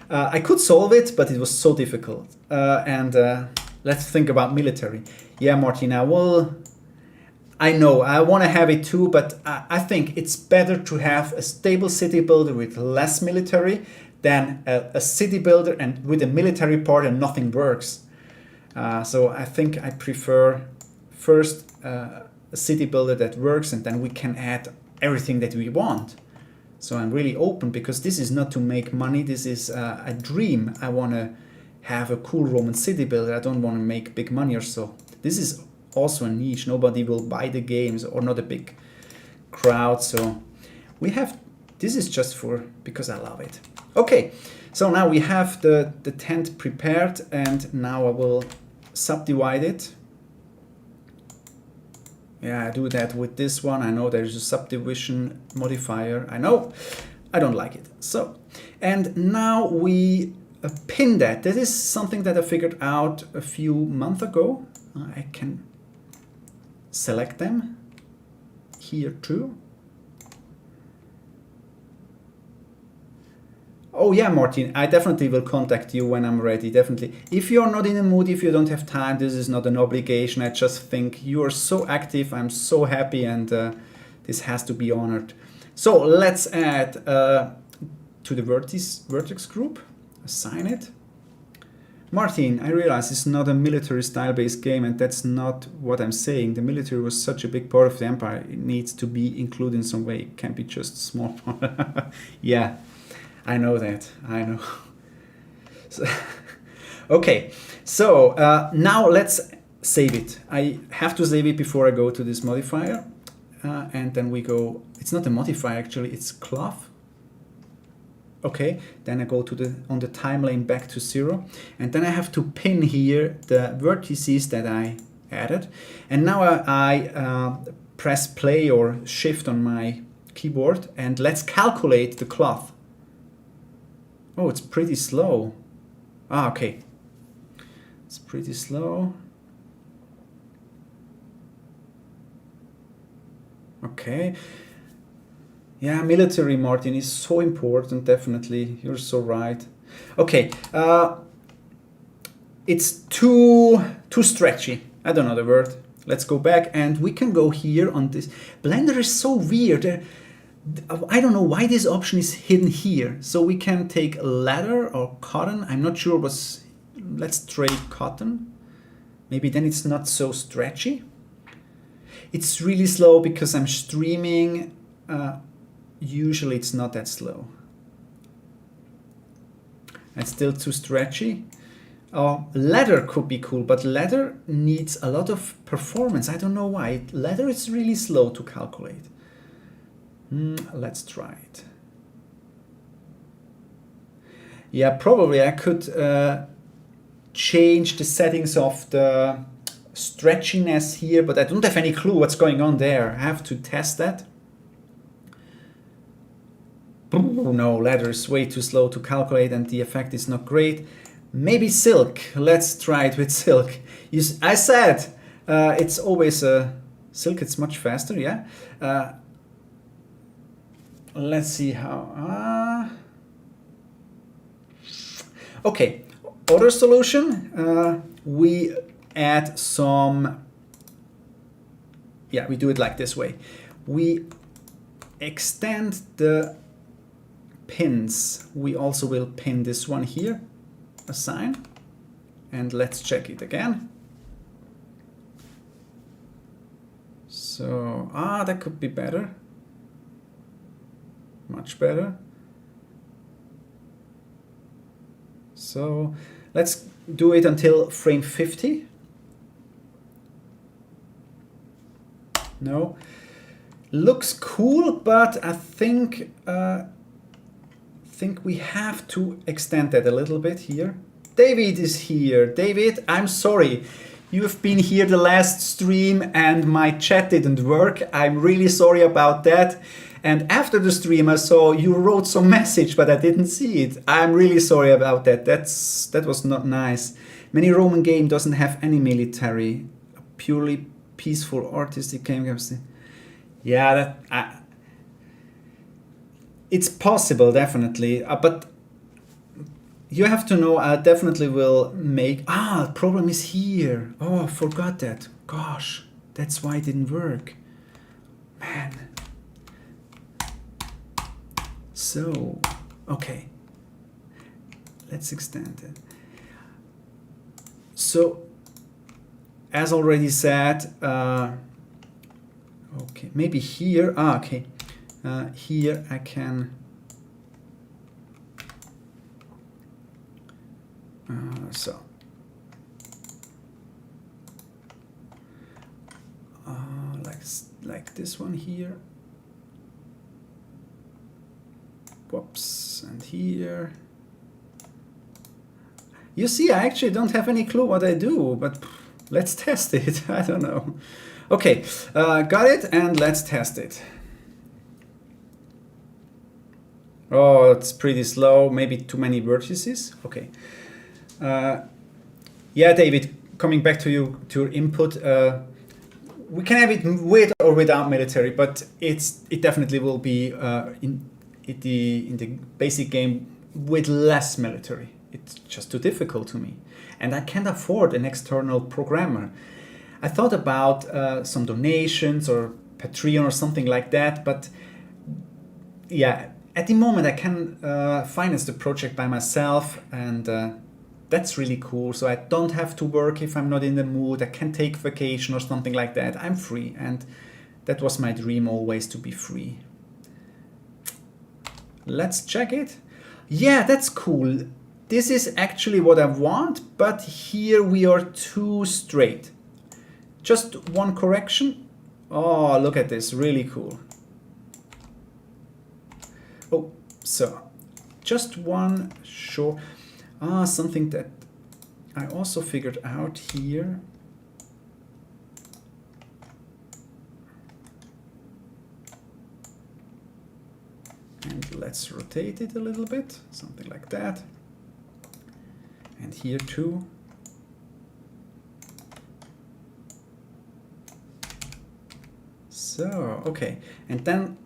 I could solve it, but it was so difficult. Let's think about military. Yeah, Martina, well, I know I want to have it too, but I think it's better to have a stable city builder with less military than a city builder and with a military part and nothing works. So I think I prefer first a city builder that works, and then we can add everything that we want. So I'm really open, because this is not to make money. This is a dream. I want to have a cool Roman city builder. I don't want to make big money or so. This is also a niche. Nobody will buy the games, or not a big crowd. So we have, this is just for, because I love it. Okay, so now we have the tent prepared, and now I will subdivide it. Yeah, I do that with this one. I know there's a subdivision modifier. I know, I don't like it. So, and now we pin that. That is something that I figured out a few months ago. I can select them here too. Oh yeah, Martin, I definitely will contact you when I'm ready, definitely. If you're not in the mood, if you don't have time, this is not an obligation. I just think you are so active, I'm so happy, and this has to be honored. So let's add to the vertex group, assign it. Martin, I realize it's not a military style-based game, and that's not what I'm saying. The military was such a big part of the empire. It needs to be included in some way. It can't be just small. Yeah. I know that, I know. So, okay, so now let's save it. I have to save it before I go to this modifier. And then we go, it's not a modifier actually, it's cloth. Okay, then I go to on the timeline back to 0. And then I have to pin here the vertices that I added. And now I press play or shift on my keyboard, and let's calculate the cloth. Oh, it's pretty slow. Ah, okay. It's pretty slow. Okay. Yeah, military, Martin, is so important, definitely. You're so right. Okay. It's too stretchy. I don't know the word. Let's go back, and we can go here on this. Blender is so weird. I don't know why this option is hidden here. So we can take leather or cotton. I'm not sure what's... Let's trade cotton. Maybe then it's not so stretchy. It's really slow because I'm streaming. Usually it's not that slow. It's still too stretchy. Leather could be cool, but leather needs a lot of performance. I don't know why. Leather is really slow to calculate. Let's try it. Yeah, probably I could change the settings of the stretchiness here, but I don't have any clue what's going on there. I have to test that. Oh, no, leather is way too slow to calculate, and the effect is not great. Maybe silk. Let's try it with silk. I said it's always silk. It's much faster. Yeah. Let's see how. Okay, other solution. We add some. Yeah, we do it like this way. We extend the pins. We also will pin this one here. Assign. And let's check it again. So, that could be better. Much better. So let's do it until frame 50. No. Looks cool, but I think we have to extend that a little bit here. David is here. David, I'm sorry. You have been here the last stream and my chat didn't work. I'm really sorry about that. And after the stream, I saw you wrote some message, but I didn't see it. I'm really sorry about that. That was not nice. Many Roman game doesn't have any military, a purely peaceful artistic game. Yeah, it's possible, definitely. But you have to know, I definitely will make. The problem is here. Oh, I forgot that. Gosh, that's why it didn't work. Man. So, okay, let's extend it. So as already said, okay, maybe here, okay, here I can, so, like this one here, whoops, and here. You see, I actually don't have any clue what I do, but let's test it. I don't know. Okay, got it, and let's test it. Oh, it's pretty slow, maybe too many vertices. Okay. Yeah, David, coming back to you, to your input, we can have it with or without military, but it definitely will be in the basic game with less military. It's just too difficult to me, and I can't afford an external programmer. I thought about some donations or Patreon or something like that, but yeah, at the moment I can finance the project by myself, and that's really cool. So I don't have to work if I'm not in the mood. I can take vacation or something like that. I'm free, and that was my dream always, to be free. Let's check it. Yeah, that's cool. This is actually what I want, but here we are too straight. Just one correction. Oh, look at this, really cool. Oh, so just one short, something that I also figured out here. And let's rotate it a little bit, something like that. And here too. So, okay. And then,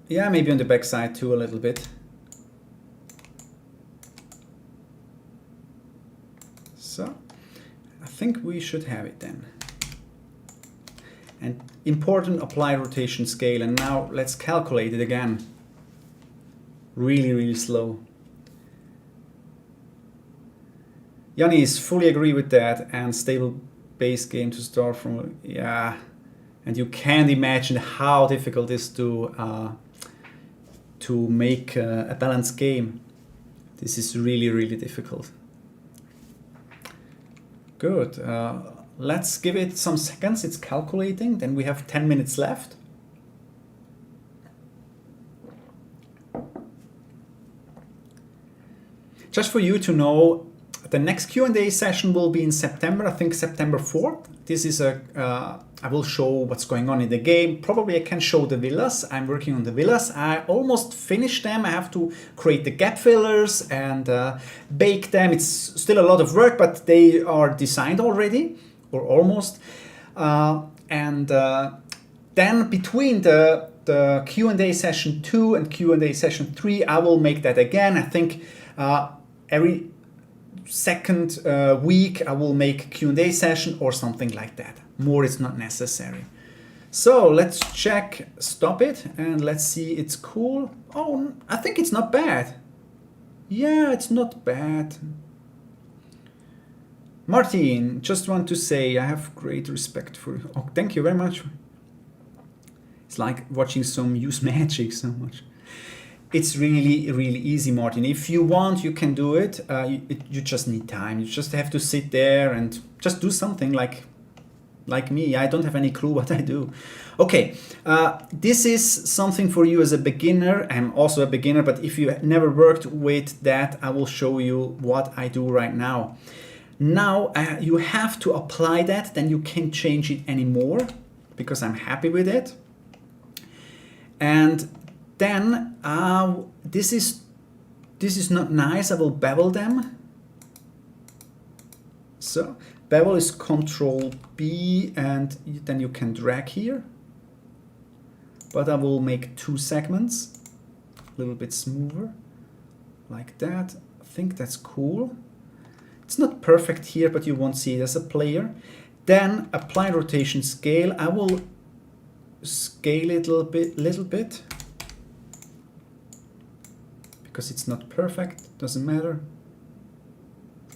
yeah, maybe on the back side too a little bit. So, I think we should have it then. And important, apply rotation scale. And now let's calculate it again. Really, really slow. Yanis, fully agree with that, and stable base game to start from, yeah. And you can't imagine how difficult it is to make a balanced game. This is really, really difficult. Good. Let's give it some seconds. It's calculating. Then we have 10 minutes left. Just for you to know, the next Q&A session will be in September, I think September 4th. This is I will show what's going on in the game. Probably I can show the villas. I'm working on the villas. I almost finished them. I have to create the gap fillers and bake them. It's still a lot of work, but they are designed already, or almost. Then between the Q&A session 2 and Q&A session 3, I will make that again. I think every second week I will make a Q&A session or something like that. More is not necessary. So let's check, stop it, and let's see. It's cool. Oh, I think it's not bad. Yeah, it's not bad. Martin, just want to say I have great respect for you. Oh, thank you very much. It's like watching some use magic so much. It's really, really easy, Martin. If you want, you can do it. You just need time. You just have to sit there and just do something like me. I don't have any clue what I do. Okay, this is something for you as a beginner. I'm also a beginner, but if you never worked with that, I will show you what I do right now. Now you have to apply that, then you can't change it anymore because I'm happy with it. And then this is not nice. I will bevel them. So bevel is Control B, and then you can drag here. But I will make 2 segments, a little bit smoother, like that. I think that's cool. It's not perfect here, but you won't see it as a player. Then apply rotation scale. I will scale it a little bit. Because it's not perfect, doesn't matter.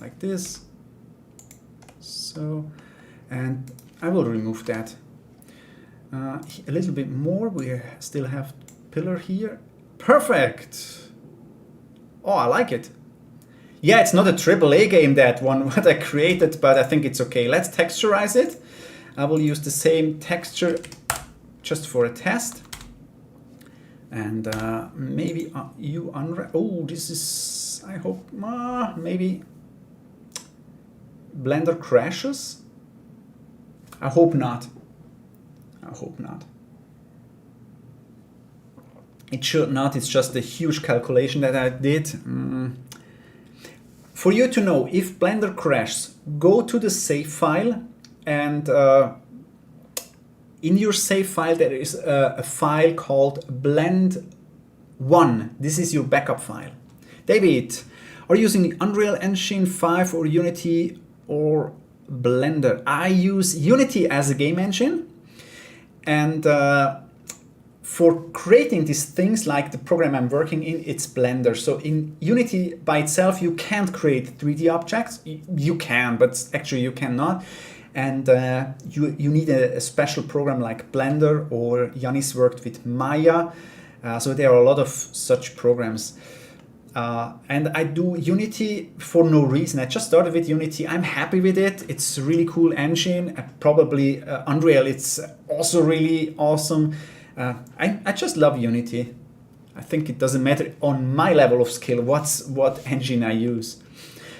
Like this. So and I will remove that. A little bit more, we still have pillar here. Perfect! Oh, I like it. Yeah, it's not a AAA game, that one, what I created, but I think it's okay. Let's texturize it. I will use the same texture just for a test. And maybe you unwrap. Oh, this is, I hope, maybe Blender crashes. I hope not. I hope not. It should not, it's just a huge calculation that I did. For you to know if Blender crashes, go to the save file, and in your save file there is a file called blend1. This is your backup file. David, are you using the Unreal Engine 5 or Unity or Blender? I use Unity as a game engine, and for creating these things like the program I'm working in, it's Blender. So in Unity by itself, you can't create 3D objects. You can, but actually you cannot. And you need a special program like Blender, or Yanis worked with Maya. So there are a lot of such programs. And I do Unity for no reason. I just started with Unity. I'm happy with it. It's a really cool engine. Probably Unreal, it's also really awesome. I just love Unity. I think it doesn't matter on my level of skill what engine I use.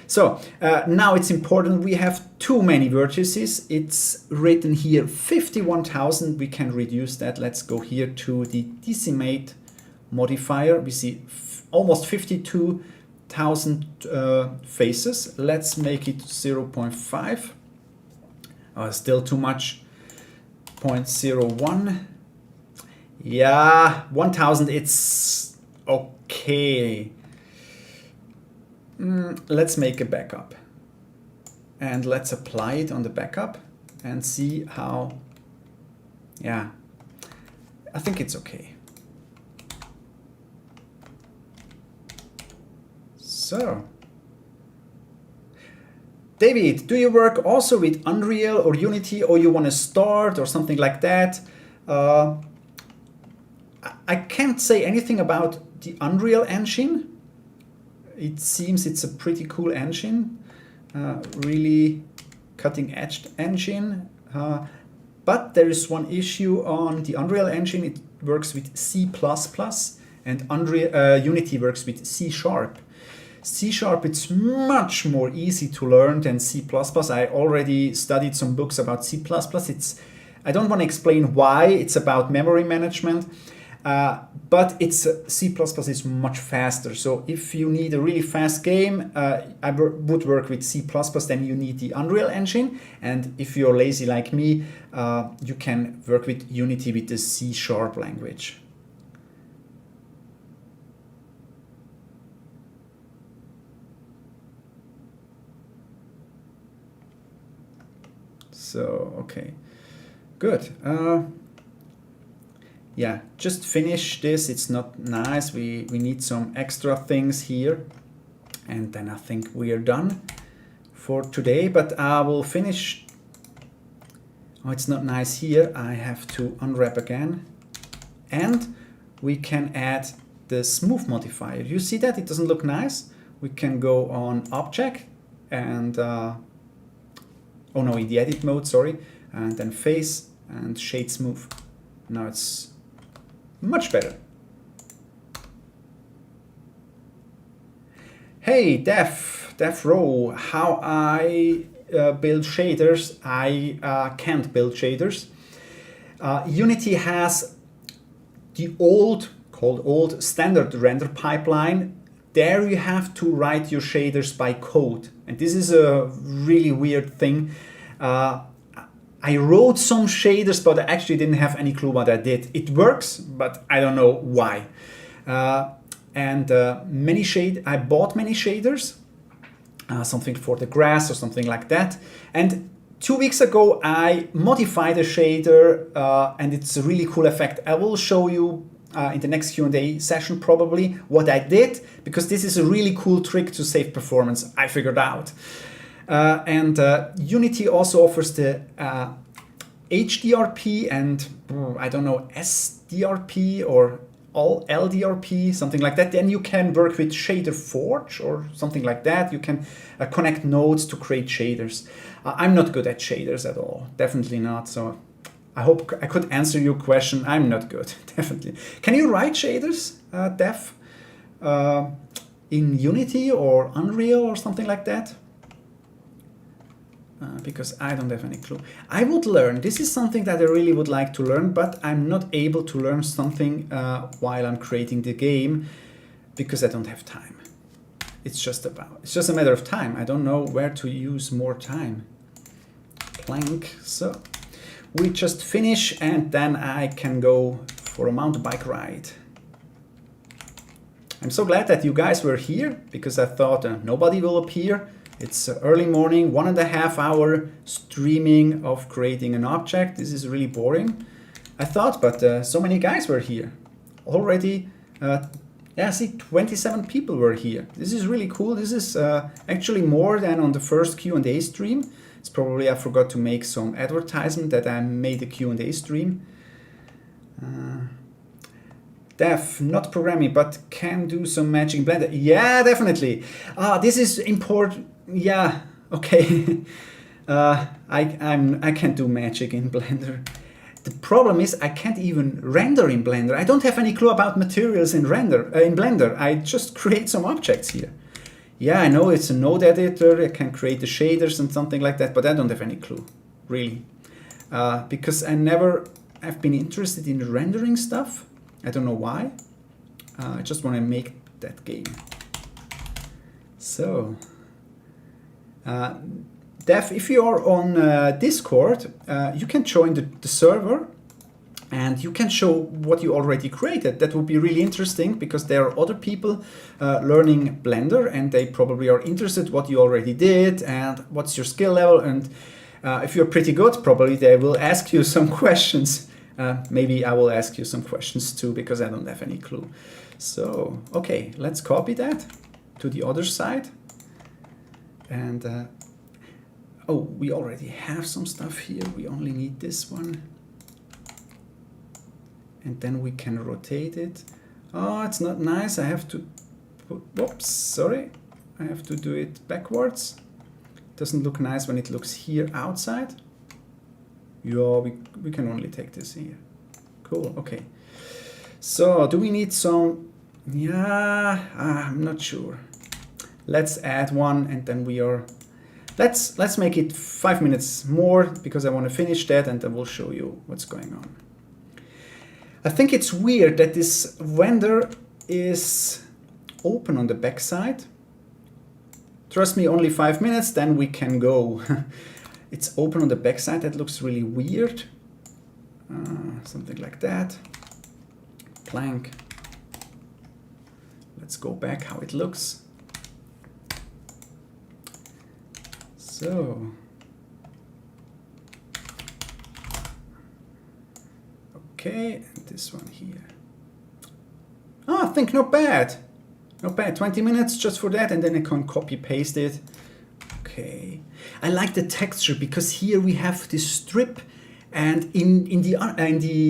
So now it's important, we have too many vertices. It's written here 51,000. We can reduce that. Let's go here to the decimate modifier. We see almost 52,000 faces. Let's make it 0.5. Still too much. 0.01. Yeah, 1,000, it's okay. Let's make a backup. And let's apply it on the backup and see how, yeah, I think it's okay. So, David, do you work also with Unreal or Unity, or you want to start or something like that? I can't say anything about the Unreal Engine. It seems it's a pretty cool engine, really cutting-edge engine. But there is one issue on the Unreal Engine. It works with C++, and Unity works with C#. C#, it's much more easy to learn than C++. I already studied some books about C++. I don't want to explain why. It's about memory management. But C++ is much faster. So if you need a really fast game, I would work with C++, then you need the Unreal Engine. And if you're lazy like me, you can work with Unity with the C# language. So, okay, good. Yeah, just finish this. It's not nice. We need some extra things here. And then I think we are done for today. But I will finish. Oh, it's not nice here. I have to unwrap again. And we can add the smooth modifier. You see that? It doesn't look nice. We can go on Object and... oh no, in the Edit mode, sorry. And then Face and Shade Smooth. Now it's much better. Hey, Def Row, how I build shaders. I can't build shaders. Unity has the called old standard render pipeline. There you have to write your shaders by code. And this is a really weird thing. I wrote some shaders, but I actually didn't have any clue what I did. It works, but I don't know why. I bought many shaders, something for the grass or something like that. And 2 weeks ago, I modified a shader, and it's a really cool effect. I will show you in the next Q&A session probably what I did, because this is a really cool trick to save performance I figured out. And Unity also offers the HDRP and I don't know, SDRP or all LDRP, something like that. Then you can work with Shader Forge or something like that. You can connect nodes to create shaders. I'm not good at shaders at all, definitely not. So I hope I could answer your question. I'm not good, definitely. Can you write shaders, Dev, in Unity or Unreal or something like that? Because I don't have any clue. I would learn. This is something that I really would like to learn, but I'm not able to learn something while I'm creating the game because I don't have time. It's just a matter of time. I don't know where to use more time. Plank. So we just finish and then I can go for a mountain bike ride. I'm so glad that you guys were here because I thought nobody will appear. It's early morning, 1.5 hour streaming of creating an object. This is really boring, I thought, but so many guys were here. Already, yeah, see, 27 people were here. This is really cool. This is actually more than on the first Q&A stream. It's probably I forgot to make some advertisement that I made a Q&A stream. Dev, not programming, but can do some magic in Blender. Yeah, definitely. This is important. Yeah, okay. I can't do magic in Blender. The problem is I can't even render in Blender. I don't have any clue about materials in Blender. I just create some objects here. Yeah, I know it's a node editor. I can create the shaders and something like that, but I don't have any clue, really, because I never have been interested in rendering stuff. I don't know why. I just want to make that game. So, Dev, if you are on Discord, you can join the server and you can show what you already created. That would be really interesting because there are other people learning Blender and they probably are interested what you already did and what's your skill level. And if you're pretty good, probably they will ask you some questions. Maybe I will ask you some questions too because I don't have any clue. So, okay, let's copy that to the other side. And, oh, we already have some stuff here. We only need this one. And then we can rotate it. Oh, it's not nice. I have to put, whoops, sorry. I have to do it backwards. Doesn't look nice when it looks here outside. Yeah, we can only take this here. Cool, okay. So, do we need some, yeah, I'm not sure. Let's add one and then we are, let's make it 5 minutes more because I want to finish that and then we'll show you what's going on. I think it's weird that this render is open on the back side. Trust me, only 5 minutes, then we can go. It's open on the back side. That looks really weird. Something like that. Plank. Let's go back how it looks. So. Okay, and this one here. Oh, I think not bad. Not bad. 20 minutes just for that, and then I can copy paste it. Okay. I like the texture because here we have this strip, and in the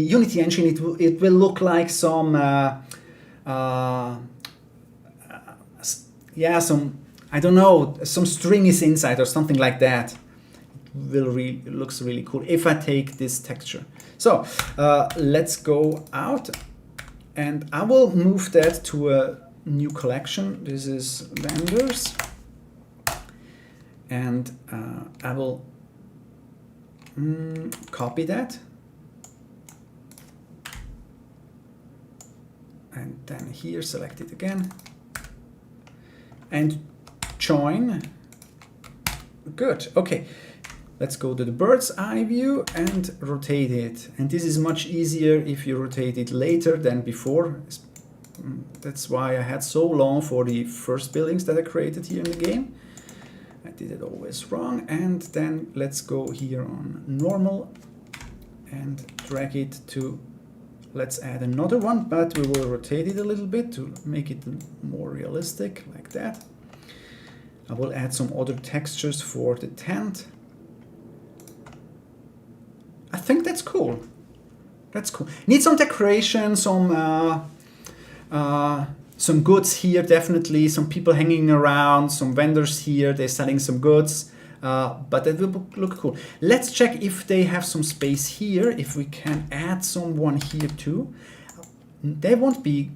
Unity engine it will look like some yeah, some, I don't know, some string is inside or something like that. It looks really cool if I take this texture. So let's go out and I will move that to a new collection. This is vendors. And I will copy that. And then here, select it again. And join. Good, okay. Let's go to the bird's eye view and rotate it. And this is much easier if you rotate it later than before. That's why I had so long for the first buildings that I created here in the game. I did it always wrong. And then let's go here on normal and drag it to, let's add another one, but we will rotate it a little bit to make it more realistic, like that. I will add some other textures for the tent. I think that's cool. That's cool. Need some decoration, some goods here, definitely. Some people hanging around, some vendors here. They're selling some goods, but that will look cool. Let's check if they have some space here. If we can add someone here too. They won't be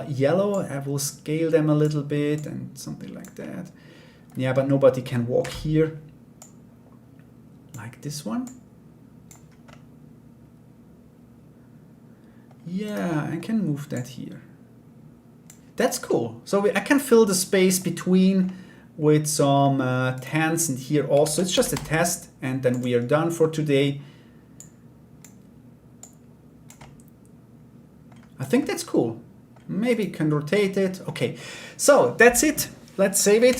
yellow. I will scale them a little bit and something like that. Yeah, but nobody can walk here. Like this one. Yeah, I can move that here. That's cool. So I can fill the space between with some tents, and here also. It's just a test, and then we are done for today. I think that's cool. Maybe can rotate it. Okay, so that's it. Let's save it.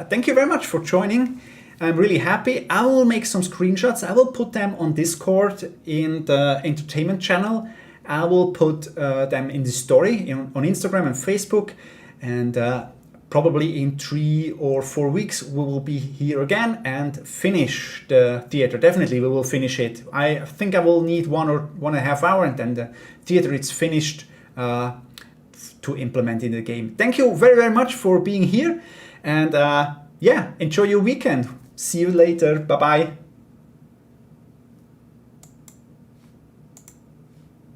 Thank you very much for joining. I'm really happy. I will make some screenshots. I will put them on Discord in the entertainment channel. I will put them in the story on Instagram and Facebook, and probably in 3 or 4 weeks we will be here again and finish the theater. Definitely we will finish it. I think I will need 1 or 1.5 hours, and then the theater is finished to implement in the game. Thank you very, very much for being here, and yeah, enjoy your weekend. See you later. Bye bye.